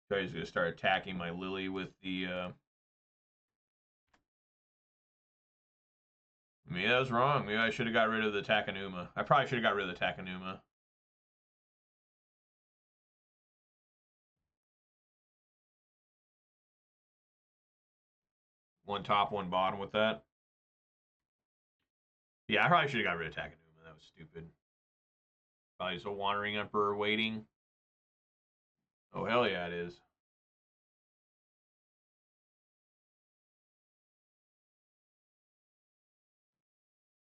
So he's going to start attacking my Lily with the... Maybe that was wrong. Maybe I should have got rid of the Takenuma. I probably should have got rid of the Takenuma. One top, one bottom with that. Yeah, I probably should have got rid of Takenuma. That was stupid. Probably just a Wandering Emperor waiting. Oh, hell yeah, it is.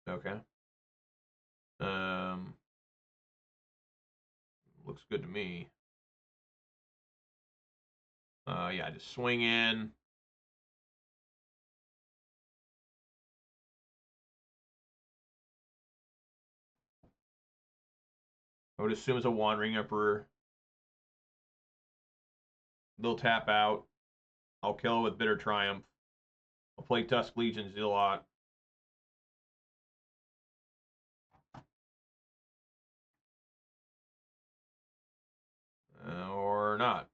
Okay. Looks good to me. Yeah, just swing in. I would assume it's a Wandering Emperor. They'll tap out. I'll kill it with Bitter Triumph. I'll play Dusk Legion Zealot. Or not.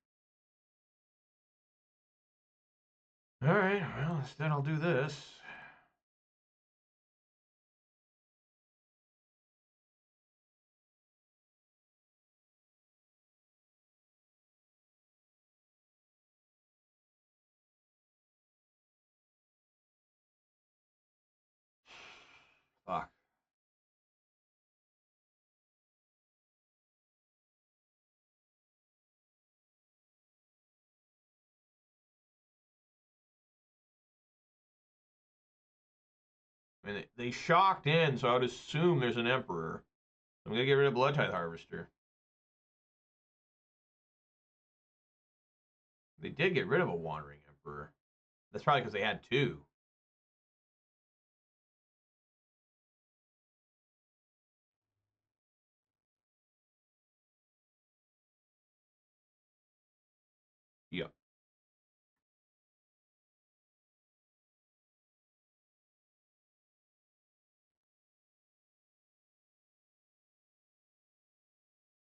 Alright, well, instead I'll do this. Fuck. I mean, they shocked in, so I would assume there's an Emperor. I'm going to get rid of Bloodtithe Harvester. They did get rid of a Wandering Emperor. That's probably because they had two. Yep.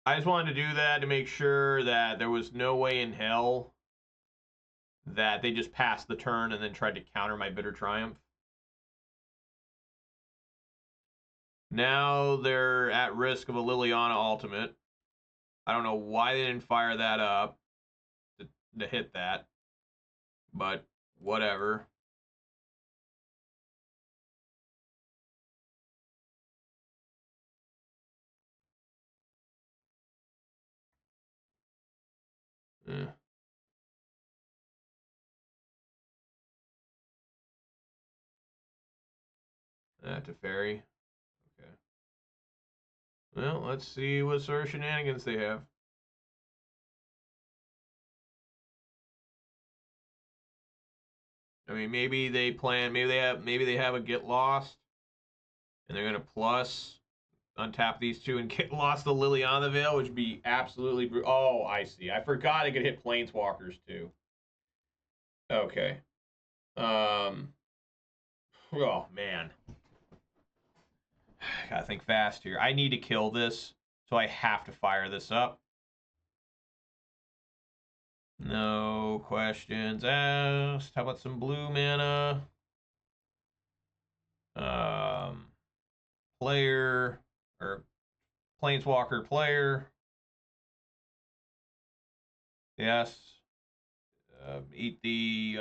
I just wanted to do that to make sure that there was no way in hell that they just passed the turn and then tried to counter my Bitter Triumph. Now they're at risk of a Liliana ultimate. I don't know why they didn't fire that up to hit that, but whatever. Eh. To fairy. Okay. Well, let's see what sort of shenanigans they have. I mean, maybe they plan. Maybe they have a get lost, and they're gonna plus untap these two and get lost the Liliana Veil, which would be absolutely. Oh, I see. I forgot I could hit Planeswalkers too. Okay. Oh man. Gotta think fast here. I need to kill this, so I have to fire this up. No questions asked. How about some blue mana? Player or Planeswalker player. Yes. Eat the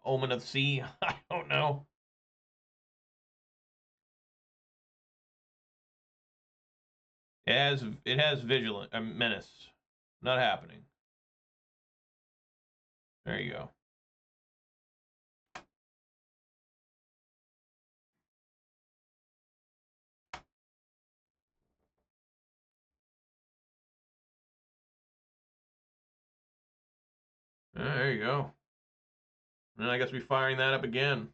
Omen of the Sea. I don't know. It has vigilant menace. Not happening. There you go. There you go. And I guess we're firing that up again.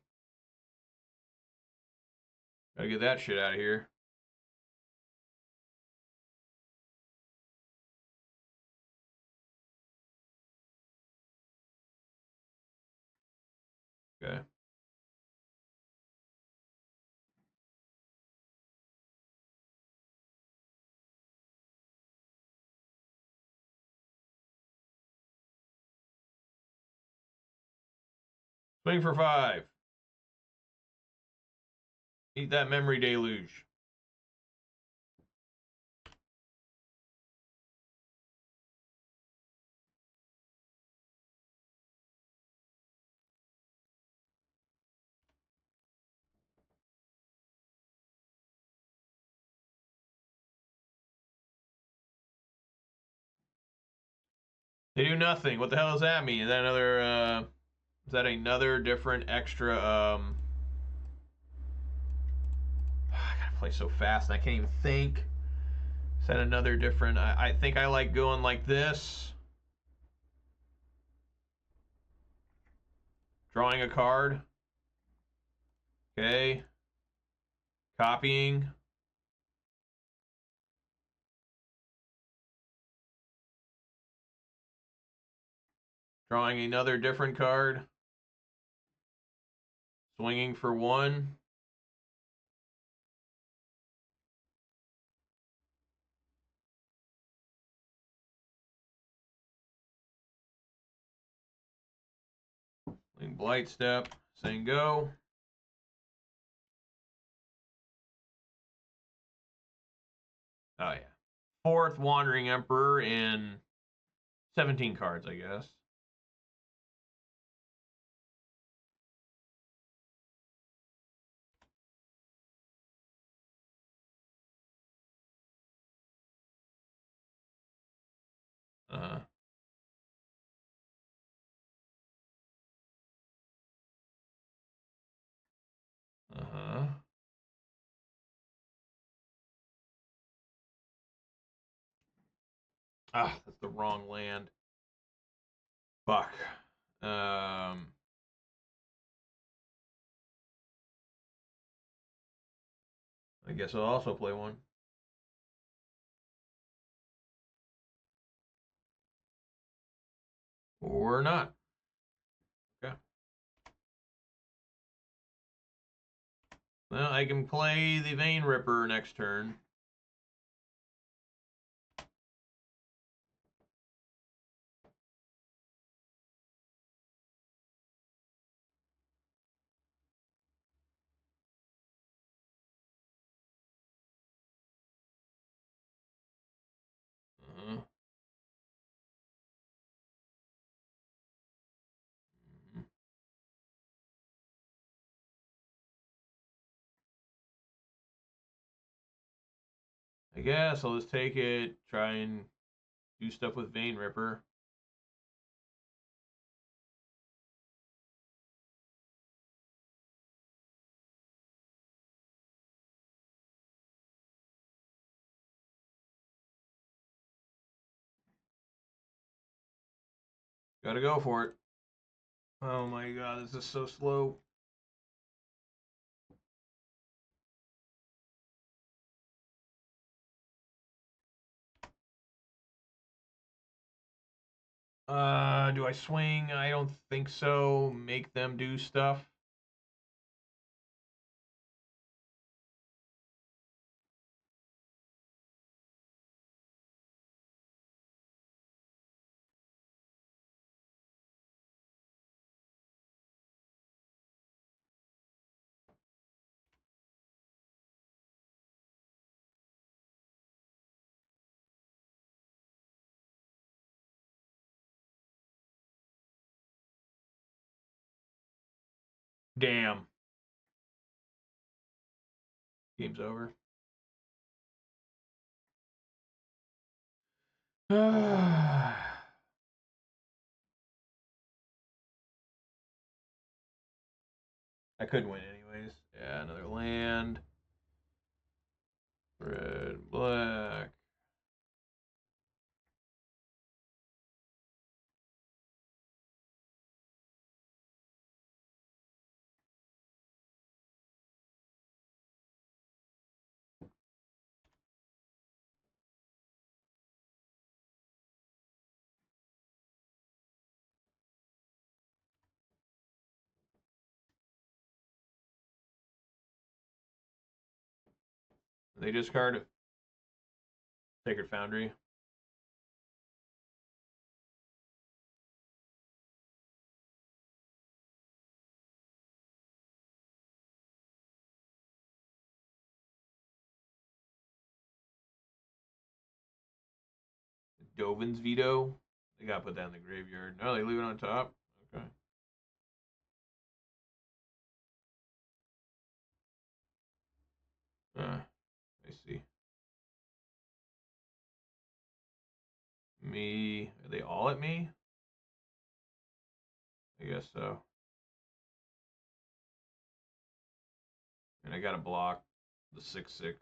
Gotta get that shit out of here. Okay. Swing for 5. Eat that memory deluge. They do nothing. What the hell does that mean? Is that another, is that another different extra, I gotta play so fast and I can't even think. Is that another different, I think I like going like this. Drawing a card. Okay. Copying. Drawing another different card. Swinging for 1. Blightstep, saying go. Oh yeah. 4th Wandering Emperor in 17 cards, I guess. Uh-huh. Uh-huh. Ah, that's the wrong land. Fuck. I guess I'll also play one. Or not. Okay. Well, I can play the Vein Ripper next turn. Uh-huh. I guess I'll just take it, try and do stuff with Vein Ripper. Gotta go for it. Oh my god, this is so slow. Do I swing? I don't think so. Make them do stuff. Damn. Game's over. I could win anyways. Yeah, another land. Red, black. They discard Sacred Foundry. Dovin's Veto. They gotta put that in the graveyard. No, they leave it on top. Okay. I see. Me. Are they all at me? I guess so. And I gotta block the 6/6.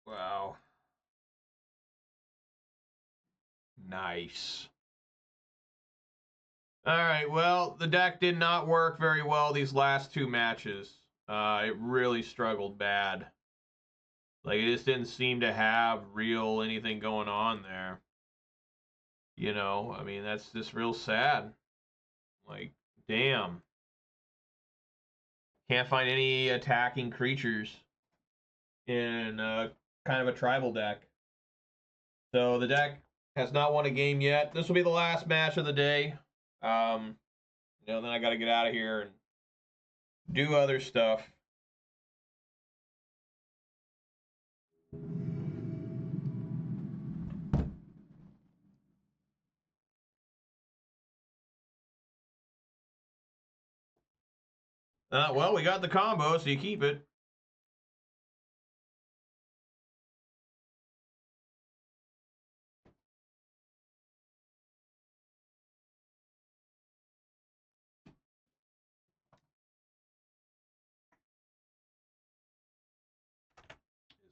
Wow. Nice. All right, well, the deck did not work very well these last two matches. It really struggled bad. Like, it just didn't seem to have real anything going on there. You know, I mean, that's just real sad. Like, damn. Can't find any attacking creatures in kind of a tribal deck. So the deck has not won a game yet. This will be the last match of the day. You know, then I got to get out of here and do other stuff. Well, we got the combo, so you keep it.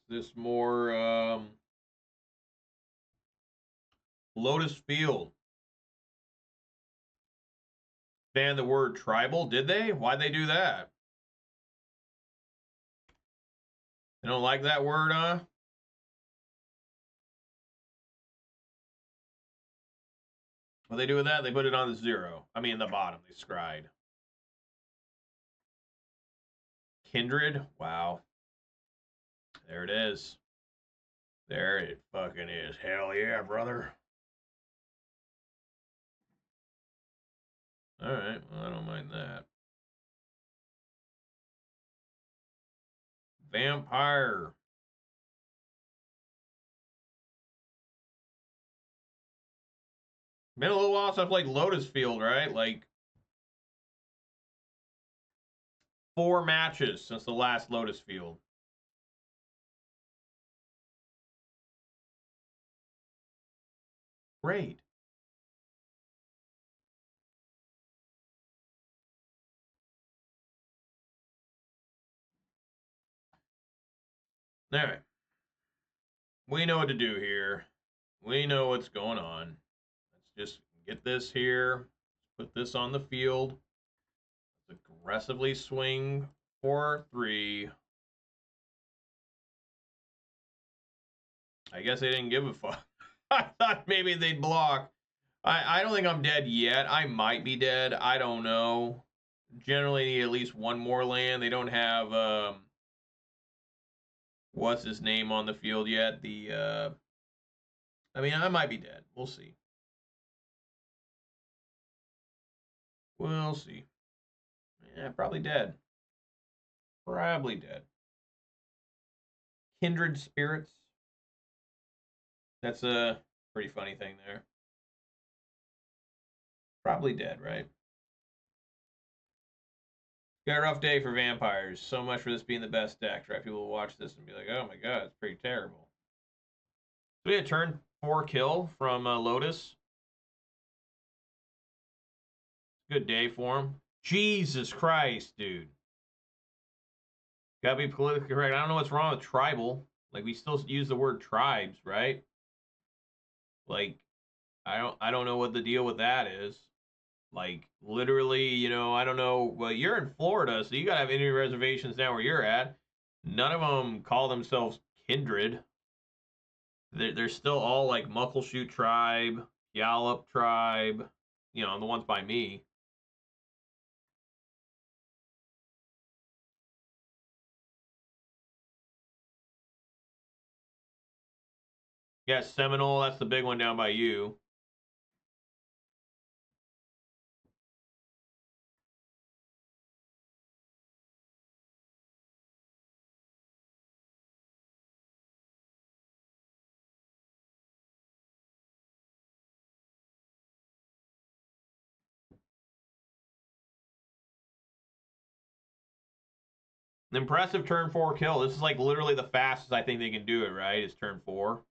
Is this more Lotus Field? Ban the word tribal, did they? Why'd they do that? They don't like that word, huh? What they do with that? They put it on the 0. I mean, the bottom. They scried. Kindred? Wow. There it is. There it fucking is. Hell yeah, brother. Alright, well, I don't mind that. Vampire. Been a little while since I played Lotus Field, right? Like 4 matches since the last Lotus Field. Great. All right. We know what to do here. We know what's going on. Let's just get this here. Put this on the field. Let's aggressively swing for 3. I guess they didn't give a fuck. I thought maybe they'd block. I don't think I'm dead yet. I might be dead. I don't know. Generally need at least one more land. They don't have what's his name on the field yet. I mean, I might be dead. We'll see. We'll see. Yeah, probably dead. Probably dead. Kindred Spirits. That's a pretty funny thing there. Probably dead, right? Got a rough day for vampires. So much for this being the best deck, right? People will watch this and be like, oh my god, it's pretty terrible. So we had turn 4 kill from Lotus. Good day for him. Jesus Christ, dude. Gotta be politically correct. I don't know what's wrong with tribal. Like, we still use the word tribes, right? Like, I don't know what the deal with that is. Like, literally, you know, I don't know. Well, you're in Florida, so you gotta have Indian reservations down where you're at. None of them call themselves kindred. They're still all like Muckleshoot tribe, Yallop tribe, you know, the ones by me. Yeah, Seminole, that's the big one down by you. Impressive turn 4 kill. This is like literally the fastest I think they can do it, right? Is turn 4.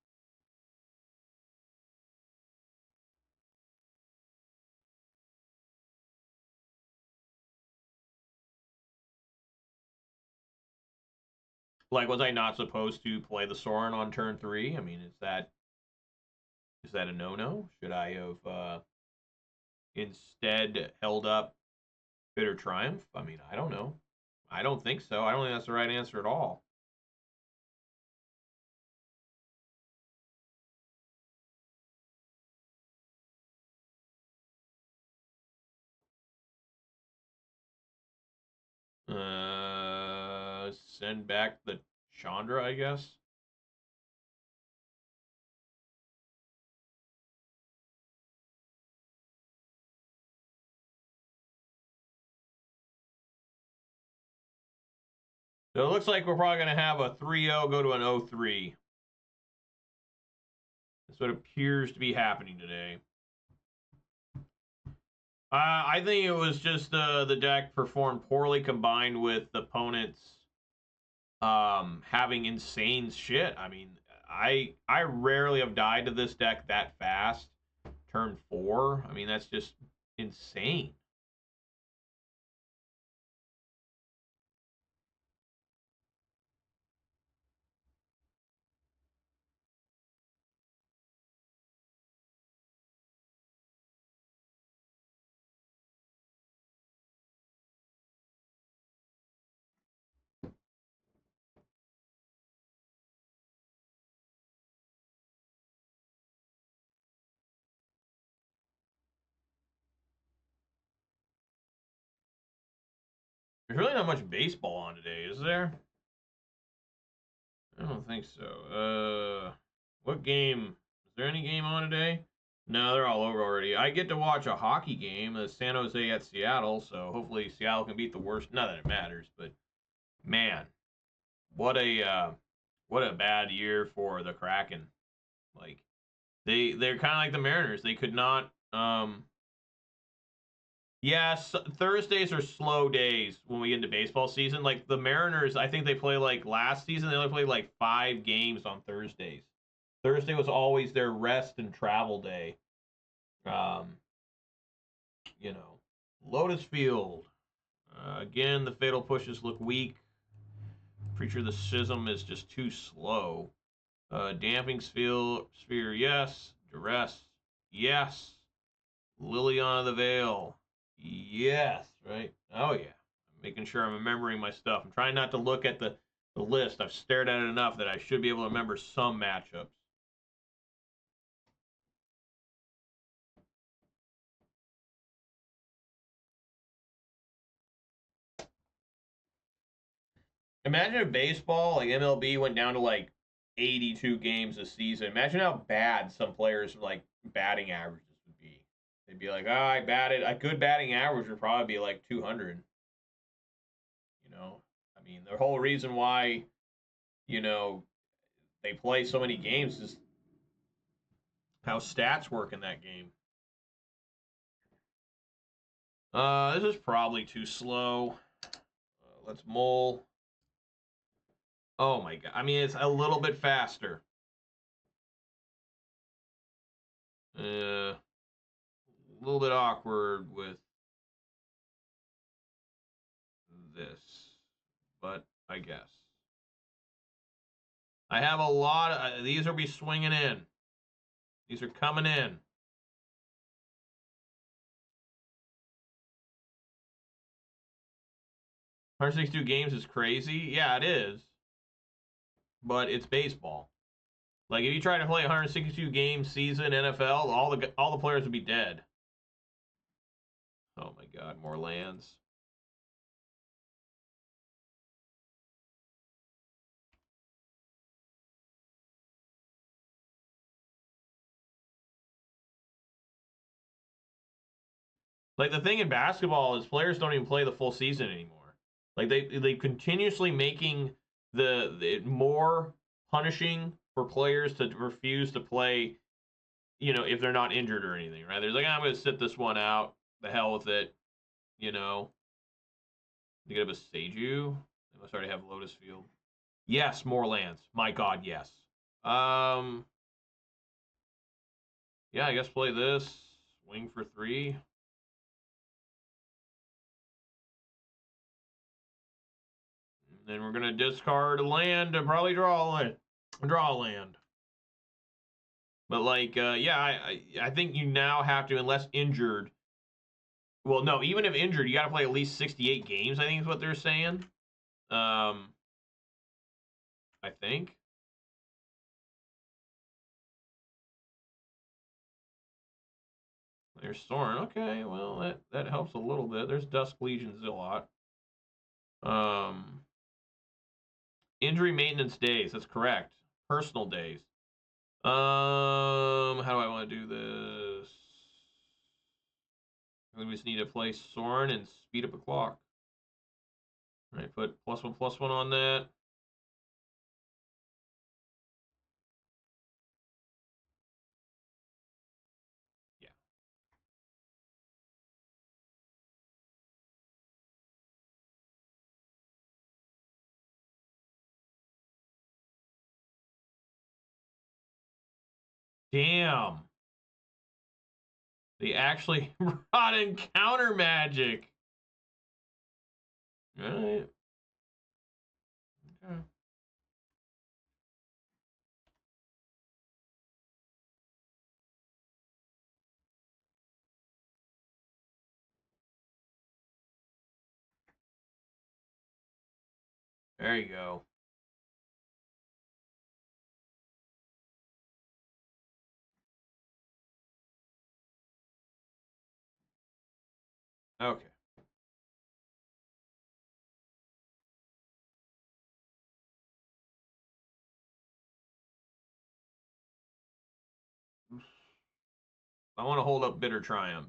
Like, was I not supposed to play the Sorin on turn 3? I mean, is that a no-no? Should I have instead held up Bitter Triumph? I mean, I don't know. I don't think so. I don't think that's the right answer at all. Send back the Chandra, I guess. So it looks like we're probably going to have a 3-0 go to an 0-3. That's what appears to be happening today. I think it was just the deck performed poorly combined with the opponents having insane shit. I mean, I rarely have died to this deck that fast. Turn 4. I mean, that's just insane. There's really not much baseball on today, is there? I don't think so. What game? Is there any game on today? No, they're all over already. I get to watch a hockey game, San Jose at Seattle, so hopefully Seattle can beat the worst. Not that it matters, but man, what a bad year for the Kraken. Like they're kind of like the Mariners. They could not. Yes, Thursdays are slow days when we get into baseball season. Like the Mariners, I think they play like last season. They only played like 5 games on Thursdays. Thursday was always their rest and travel day. Um, you know, Lotus Field. Again, the fatal pushes look weak. Preacher the Schism is just too slow. Damping Sphere, yes. Duress, yes. Liliana the Veil, yes. Right? Oh, yeah. I'm making sure I'm remembering my stuff. I'm trying not to look at the list. I've stared at it enough that I should be able to remember some matchups. Imagine if baseball, like MLB, went down to like 82 games a season. Imagine how bad some players' like batting averages would be. They'd be like, I batted a good batting average would probably be like 200. You know, I mean, the whole reason why, you know, they play so many games is how stats work in that game. This is probably too slow. Let's mull. Oh my god. I mean, it's a little bit faster. A little bit awkward with this, but I guess. I have a lot of... these will be swinging in. These are coming in. $162 games is crazy. Yeah, it is. But it's baseball. Like, if you try to play 162 game season NFL, all the players would be dead. Oh my god, more lands. Like, the thing in basketball is players don't even play the full season anymore. Like, they continuously making the more punishing for players to refuse to play, you know, if they're not injured or anything, right? They're like, I'm going to sit this one out. The hell with it, you know. They get a Seiju. They must already have Lotus Field. Yes, more lands. My god, yes. Yeah, I guess play this. Swing for 3. Then we're gonna discard a land to probably draw a land. But like, yeah, I think you now have to, unless injured. Well, no, even if injured, you got to play at least 68 games. I think is what they're saying. I think. There's Sorin. Okay, well that helps a little bit. There's Dusk, Legion, Zealot. Injury maintenance days. That's correct. Personal days. How do I want to do this? We just need to play Sorin and speed up a clock. All right, put +1/+1 on that. Yeah. Damn. They actually brought in counter magic. All right. Okay. There you go. Okay. I want to hold up Bitter Triumph.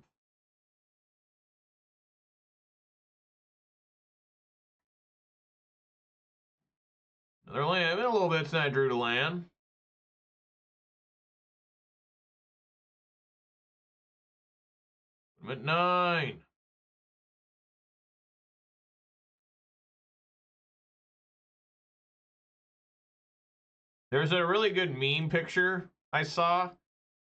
Another land. I've been a little bit since I drew to land. I'm at 9. There's a really good meme picture I saw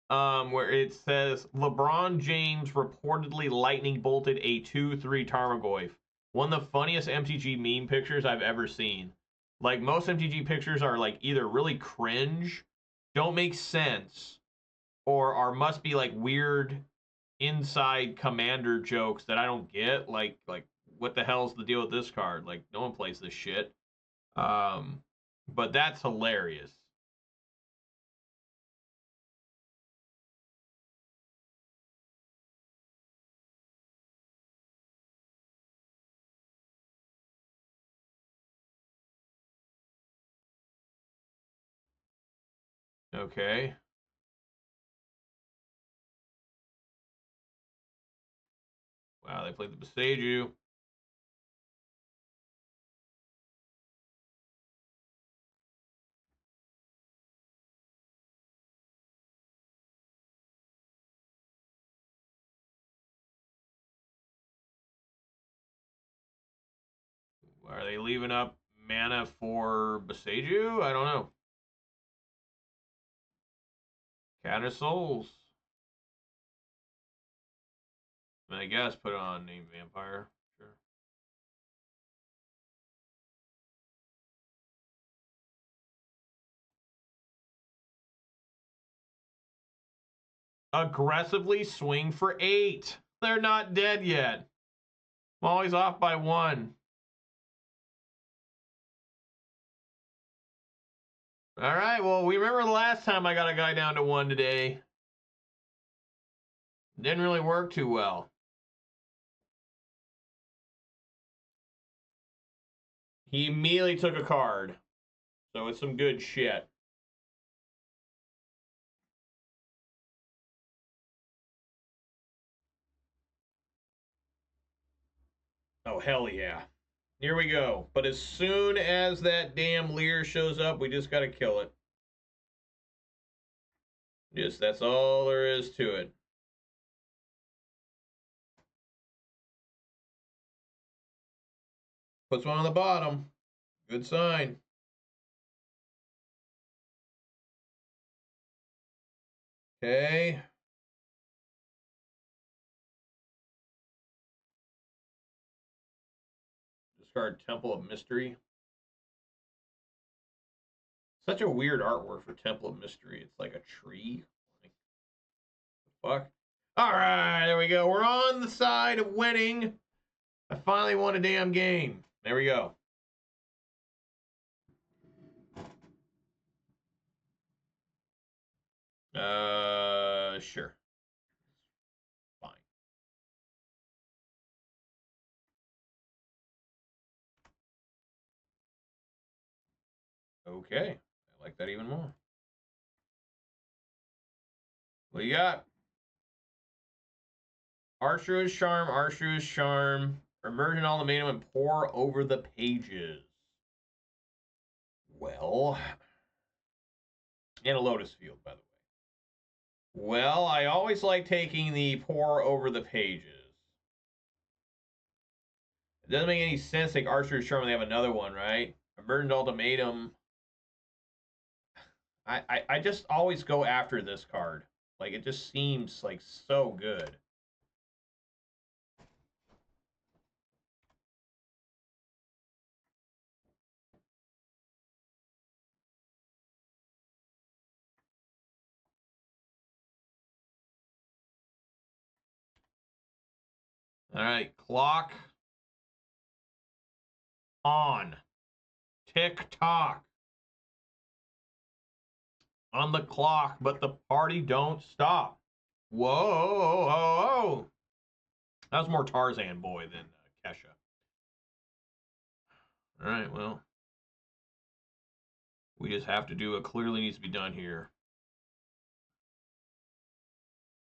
where it says LeBron James reportedly lightning bolted a 2/3 Tarmogoyf. One of the funniest MTG meme pictures I've ever seen. Like, most MTG pictures are like either really cringe, don't make sense, or are must be like weird inside commander jokes that I don't get. Like what the hell's the deal with this card? Like, no one plays this shit. But that's hilarious. Okay. Wow, they played the Beseiju. Are they leaving up mana for Beseiju? I don't know. Cavern of Souls. I guess put it on Name Vampire. Sure. Aggressively swing for 8. They're not dead yet. Molly's off by 1. All right, well, we remember the last time I got a guy down to 1 today. Didn't really work too well. He immediately took a card. So it's some good shit. Oh, hell yeah. Here we go. But as soon as that damn Lear shows up, we just got to kill it. Just, that's all there is to it. Puts one on the bottom. Good sign. Okay. Discard Temple of Mystery. Such a weird artwork for Temple of Mystery. It's like a tree. Like, fuck. All right, there we go. We're on the side of winning. I finally won a damn game. There we go. Sure. Fine. Okay. I like that even more. What do you got? Archfiend's Charm, Immersion Ultimatum, and Pour over the pages. Well, and a Lotus Field, by the way. Well, I always like taking the Pour over the pages. It doesn't make any sense to take Archfiend's Charm when they have another one, right? Immersion Ultimatum. I just always go after this card. Like, it just seems like so good. All right, clock on. Tick-tock. On the clock, but the party don't stop. Whoa. That was more Tarzan boy than Kesha. All right, well. We just have to do what clearly needs to be done here.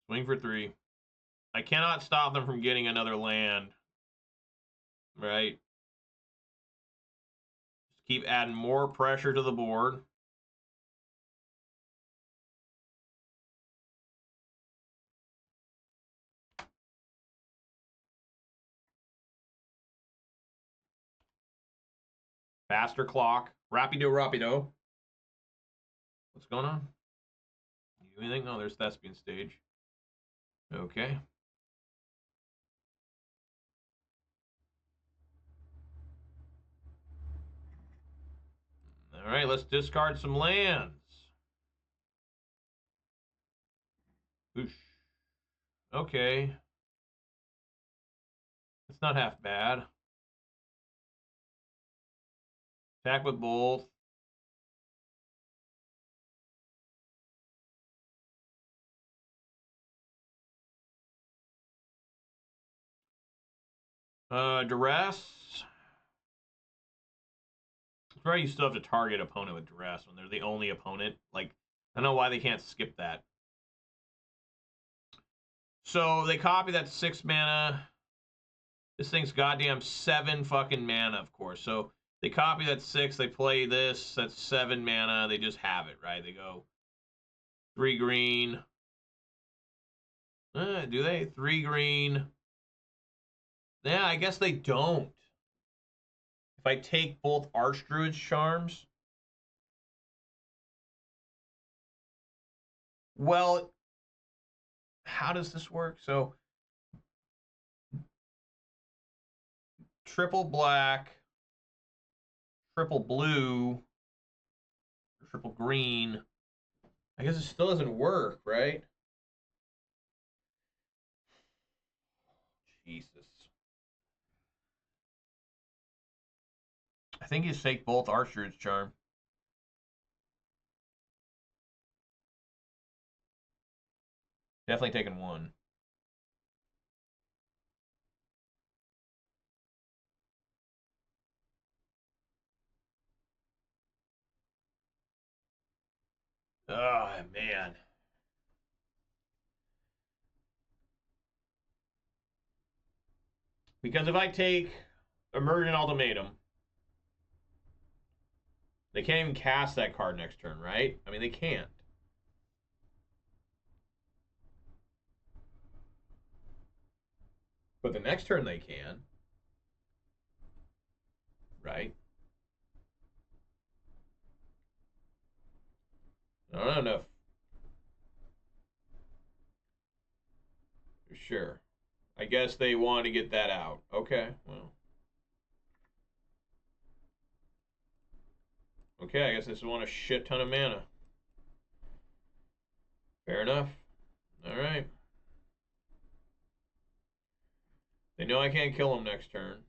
Swing for 3. I cannot stop them from getting another land. Right? Just keep adding more pressure to the board. Faster clock. Rapido. What's going on? You anything? No, there's Thespian Stage. Okay. All right, let's discard some lands. Oosh. Okay. It's not half bad. Attack with both. Duress. It's right, you still have to target opponent with Duress when they're the only opponent. Like, I don't know why they can't skip that. So they copy that 6 mana. This thing's goddamn 7 fucking mana, of course. So they copy that 6, they play this, that's 7 mana, they just have it, right? They go 3 green. Do they? 3 green. Yeah, I guess they don't. If I take both Archdruid's Charms. Well, how does this work? So, triple black, triple blue, triple green. I guess it still doesn't work, right? think he's fake both Archerd's Charm. Definitely taking one. Oh, man. Because if I take Emergent Ultimatum, they can't even cast that card next turn, right? I mean, they can't. But the next turn they can. Right? I don't know. Sure. I guess they want to get that out. Okay, well. Okay, I guess they just want a shit ton of mana. Fair enough. Alright. They know I can't kill them next turn.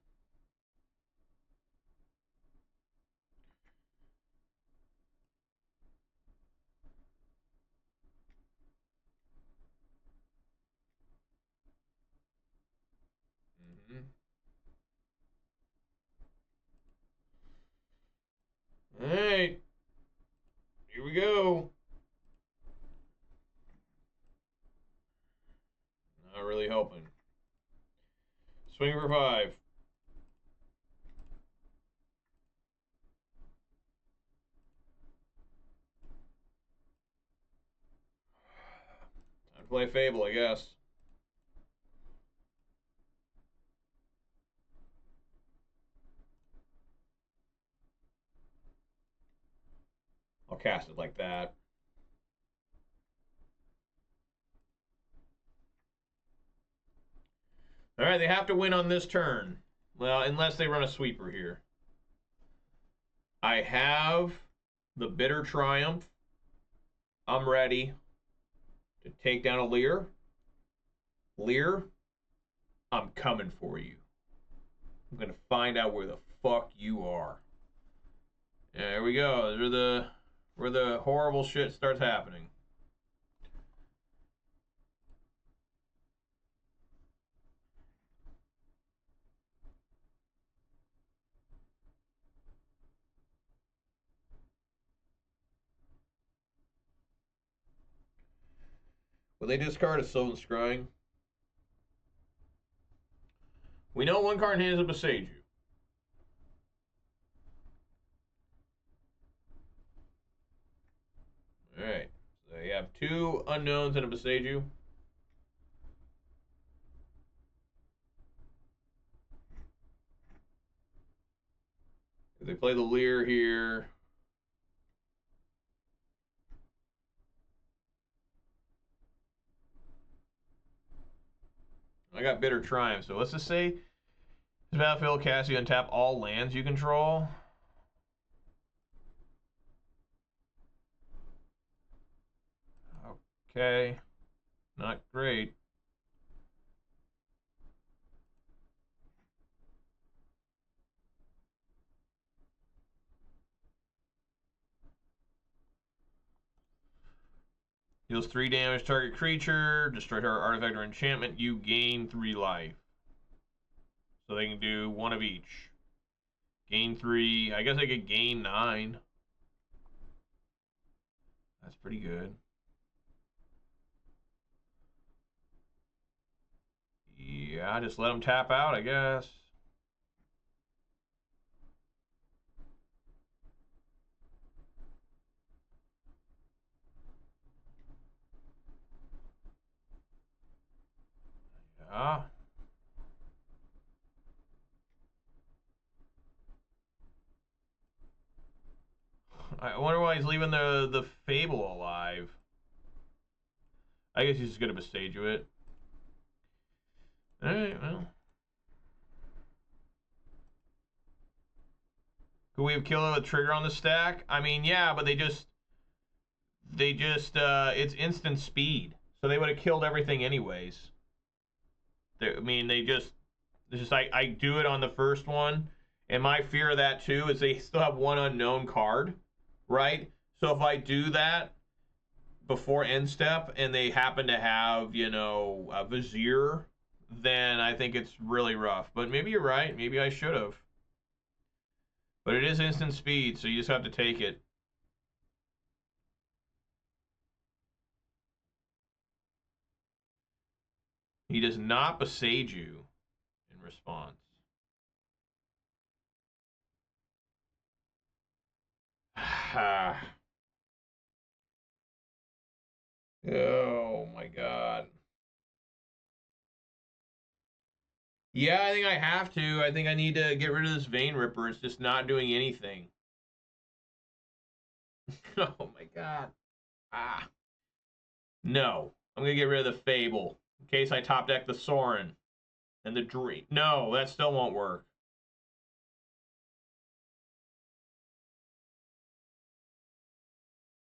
Alright. Here we go. Not really helping. Swing for 5. Time to play Fable, I guess. I'll cast it like that. Alright, they have to win on this turn. Well, unless they run a sweeper here. I have the Bitter Triumph. I'm ready to take down a Leer. Leer, I'm coming for you. I'm going to find out where the fuck you are. There we go. There's where the horrible shit starts happening. Will they discard a Sylvan Scrying? We know one card in hand is a Boseiju. Alright. So you have 2 unknowns and a Boseiju. If they play the Leer here. I got Bitter Triumph, so let's just say this battlefield casts you untap all lands you control. Okay. Not great. Deals 3 damage, target creature, destroy target artifact or enchantment, you gain 3 life. So they can do 1 of each. Gain 3, I guess I could gain 9. That's pretty good. Yeah, just let them tap out, I guess. Yeah. I wonder why he's leaving the Fable alive. I guess he's just going to Boseiju it. Alright, well. Could we have killed a trigger on the stack? I mean, yeah, but they just, it's instant speed. So they would have killed everything anyways. I mean, it's just, I do it on the first one, And my fear of that too is they still have one unknown card, right? So if I do that before end step and they happen to have, you know, a Vizier, then I think it's really rough. But maybe you're right. Maybe I should have. But it is instant speed, so you just have to take it. He does not besage you in response. Oh my god. Yeah, I think I have to. I think I need to get rid of this Vein Ripper. It's just not doing anything. Oh my god. Ah. No. I'm going to get rid of the Fable. In case I top deck the Sorin. And the Dream. No, that still won't work.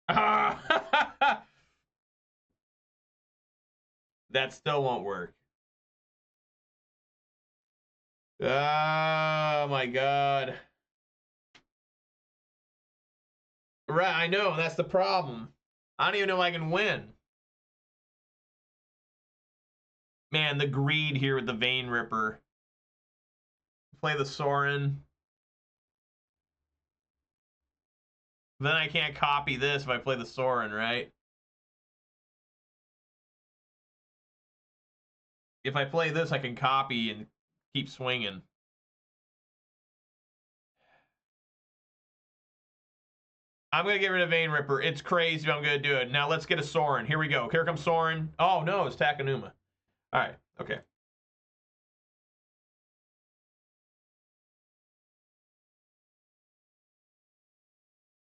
Ah. That still won't work. Oh my god. Right, I know, that's the problem. I don't even know if I can win. Man, the greed here with the Vein Ripper. Play the Sorin. Then I can't copy this if I play the Sorin, right? If I play this, I can copy and keep swinging. I'm going to get rid of Vein Ripper. It's crazy, but I'm going to do it. Now let's get a Sorin. Here we go. Here comes Sorin. Oh, no, it's Takenuma. All right, okay.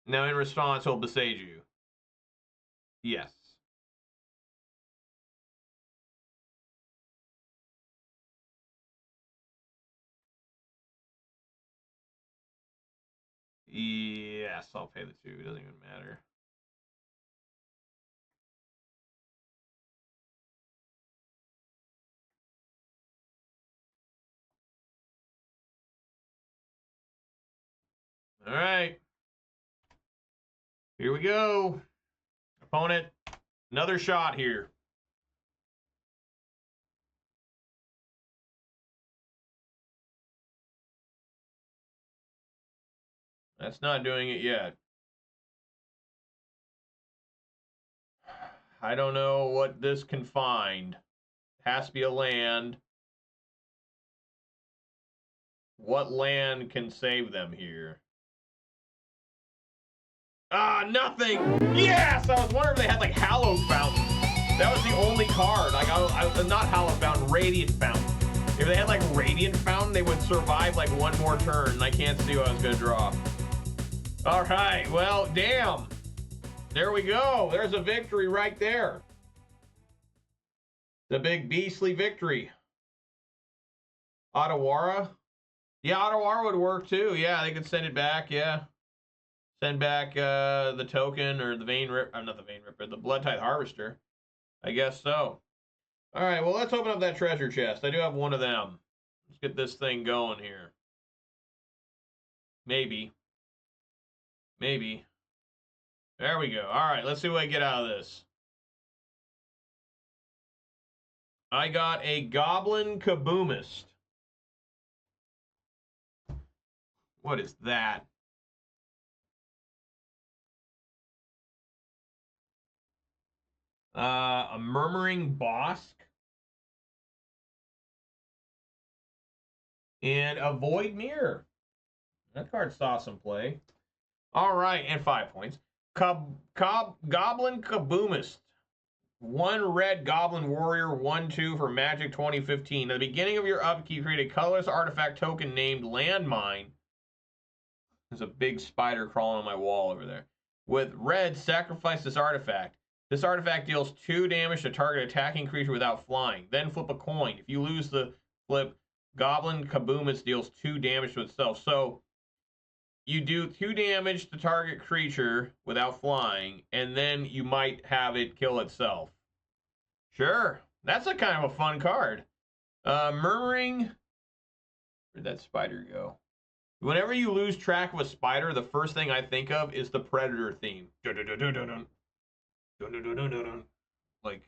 Now in response, he'll besage you. Yes. Yes, I'll pay the 2. It doesn't even matter. All right. Here we go. Opponent, another shot here. That's not doing it yet. I don't know what this can find. It has to be a land. What land can save them here? Ah, nothing! Yes! I was wondering if they had, like, Hallowed Fountain. That was the only card. Like, not Hallowed Fountain, Radiant Fountain. If they had, like, Radiant Fountain, they would survive, like, one more turn. I can't see what I was going to draw. All right, well, damn. There we go. There's a victory right there. The big beastly victory. Otawara? Yeah, Otawara would work too. Yeah, they could send it back. Yeah. Send back the token or the Vein Ripper. Not the Vein Ripper, the Bloodtithe Harvester. I guess so. All right, well, let's open up that treasure chest. I do have one of them. Let's get this thing going here. Maybe. Maybe. There we go. All right, let's see what I get out of this. I got a Goblin Kaboomist. What is that? A Murmuring Bosk. And a Void Mirror. That card saw some play. All right, and 5 points. Goblin Kaboomist. 1 red Goblin Warrior, 1/2 for Magic 2015. At the beginning of your upkeep, create a colorless artifact token named Landmine. There's a big spider crawling on my wall over there. With red, sacrifice this artifact. This artifact deals 2 damage to target attacking creature without flying. Then flip a coin. If you lose the flip, Goblin Kaboomist deals 2 damage to itself. So you do 2 damage to target creature without flying, and then you might have it kill itself. Sure. That's a kind of a fun card. Murmuring. Where'd that spider go? Whenever you lose track of a spider, the first thing I think of is the Predator theme. Like,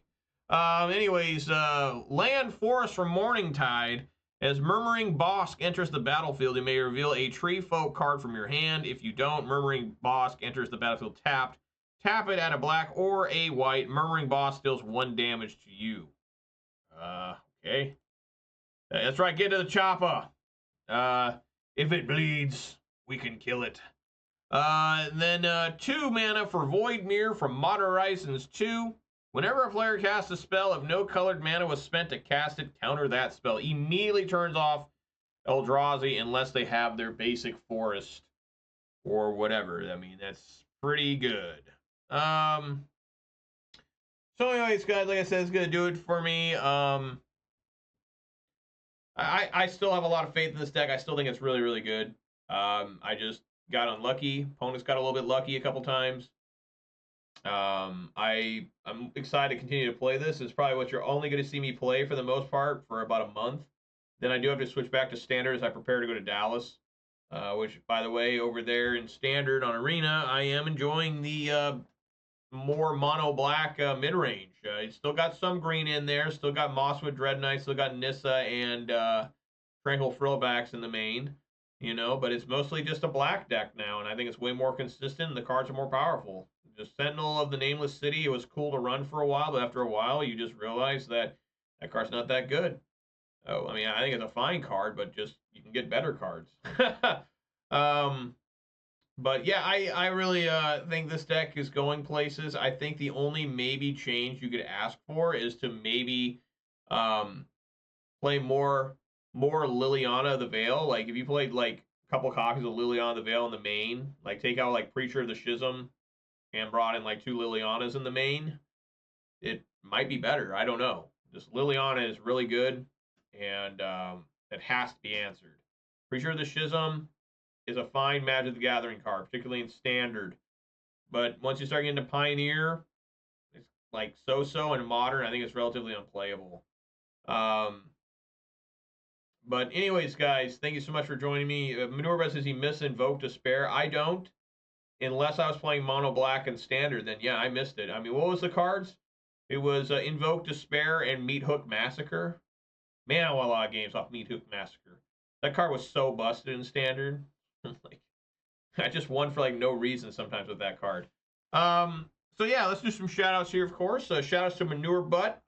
anyways, land forest from Morningtide. As Murmuring Bosk enters the battlefield, you may reveal a Tree Folk card from your hand. If you don't, Murmuring Bosk enters the battlefield tapped. Tap it at a black or a white. Murmuring Bosk deals 1 damage to you. Okay. That's right, get to the chopper. If it bleeds, we can kill it. Then 2 mana for Void Mirror from Modern Horizons 2. Whenever a player casts a spell, if no colored mana was spent to cast it, counter that spell. Immediately turns off Eldrazi unless they have their basic forest or whatever. I mean, that's pretty good. So anyways, guys, like I said, it's going to do it for me. I still have a lot of faith in this deck. I still think it's really, really good. I just got unlucky. Opponents got a little bit lucky a couple times. I'm excited to continue to play this. It's probably what you're only going to see me play for the most part for about a month. Then I do have to switch back to Standard as I prepare to go to Dallas. Which, by the way, over there in Standard on Arena, I am enjoying the more mono-black mid-range. It's still got some green in there. Still got Mosswood Dread Knight. Still got Nissa and Tranquil Frillbacks in the main. You know, but it's mostly just a black deck now, and I think it's way more consistent, and the cards are more powerful. Just Sentinel of the Nameless City, it was cool to run for a while, but after a while, you just realize that that card's not that good. Oh, I mean, I think it's a fine card, but just, you can get better cards. But yeah, I really think this deck is going places. I think the only maybe change you could ask for is to maybe play more Liliana the Veil. Like, if you played like a couple copies of Liliana the Veil in the main, like take out like Preacher of the Schism and brought in like 2 Lilianas in the main, it might be better. I don't know. Just Liliana is really good, and it has to be answered. Preacher of the Schism is a fine Magic the Gathering card, particularly in Standard. But once you start getting into Pioneer, it's like so-so, and Modern, I think it's relatively unplayable. But anyways, guys, thank you so much for joining me. Manurbet says he missed Invoke Despair. I don't. Unless I was playing Mono Black and Standard, then yeah, I missed it. I mean, what was the cards? It was Invoke Despair and Meat Hook Massacre. Man, I won a lot of games off Meat Hook Massacre. That card was so busted in Standard. Like, I just won for like no reason sometimes with that card. So yeah, let's do some shout outs here, of course. Shout outs to Manure Butt,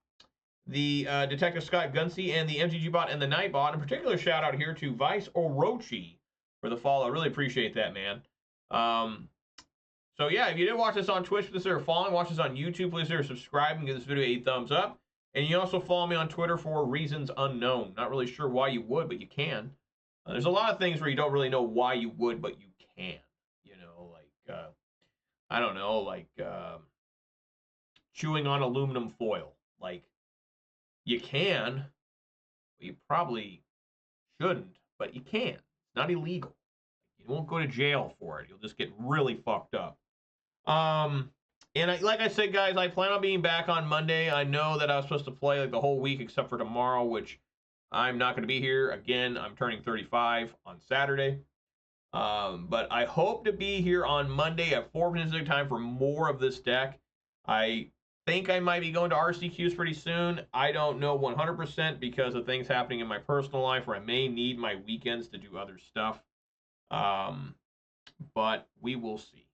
the Detective Scott Gunsey, and the MTG bot and the Nightbot. In particular, shout out here to Vice Orochi for the follow. I really appreciate that, man. So yeah, if you did watch this on Twitch, consider following. Watch this on YouTube, please consider subscribing. Give this video a thumbs up. And you also follow me on Twitter for reasons unknown. Not really sure why you would, but you can. There's a lot of things where you don't really know why you would, but you can. You know, like, I don't know, like chewing on aluminum foil. Like, you can, but you probably shouldn't, but you can. It's not illegal. You won't go to jail for it. You'll just get really fucked up. And like I said, guys, I plan on being back on Monday. I know that I was supposed to play like the whole week except for tomorrow, which I'm not going to be here. Again, I'm turning 35 on Saturday. But I hope to be here on Monday at 4 Pacific time for more of this deck. I think I might be going to RCQs pretty soon. I don't know 100% because of things happening in my personal life where I may need my weekends to do other stuff. But we will see.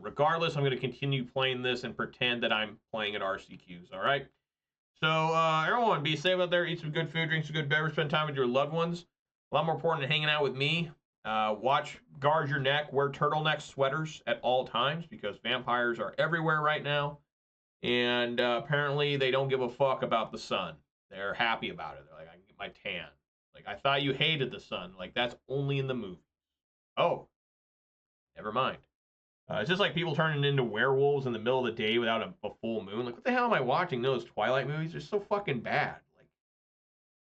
Regardless, I'm going to continue playing this and pretend that I'm playing at RCQs, all right? So, everyone, be safe out there. Eat some good food, drink some good beverage, spend time with your loved ones. A lot more important than hanging out with me. Guard your neck, wear turtleneck sweaters at all times because vampires are everywhere right now. And apparently they don't give a fuck about the sun. They're happy about it. They're like, I can get my tan. Like, I thought you hated the sun. Like, that's only in the movie. Oh, never mind. It's just like people turning into werewolves in the middle of the day without a full moon. Like, what the hell am I watching? Those Twilight movies are so fucking bad. Like,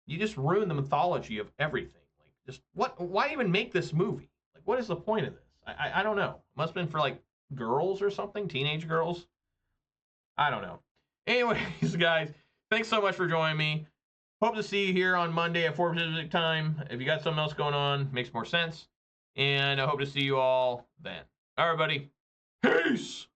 you just ruin the mythology of everything. Like, just what? Why even make this movie? Like, what is the point of this? I don't know. It must have been for like girls or something, teenage girls. I don't know. Anyways, guys, thanks so much for joining me. Hope to see you here on Monday at 4 Pacific time. If you got something else going on, makes more sense. And I hope to see you all then. All right, everybody. Peace!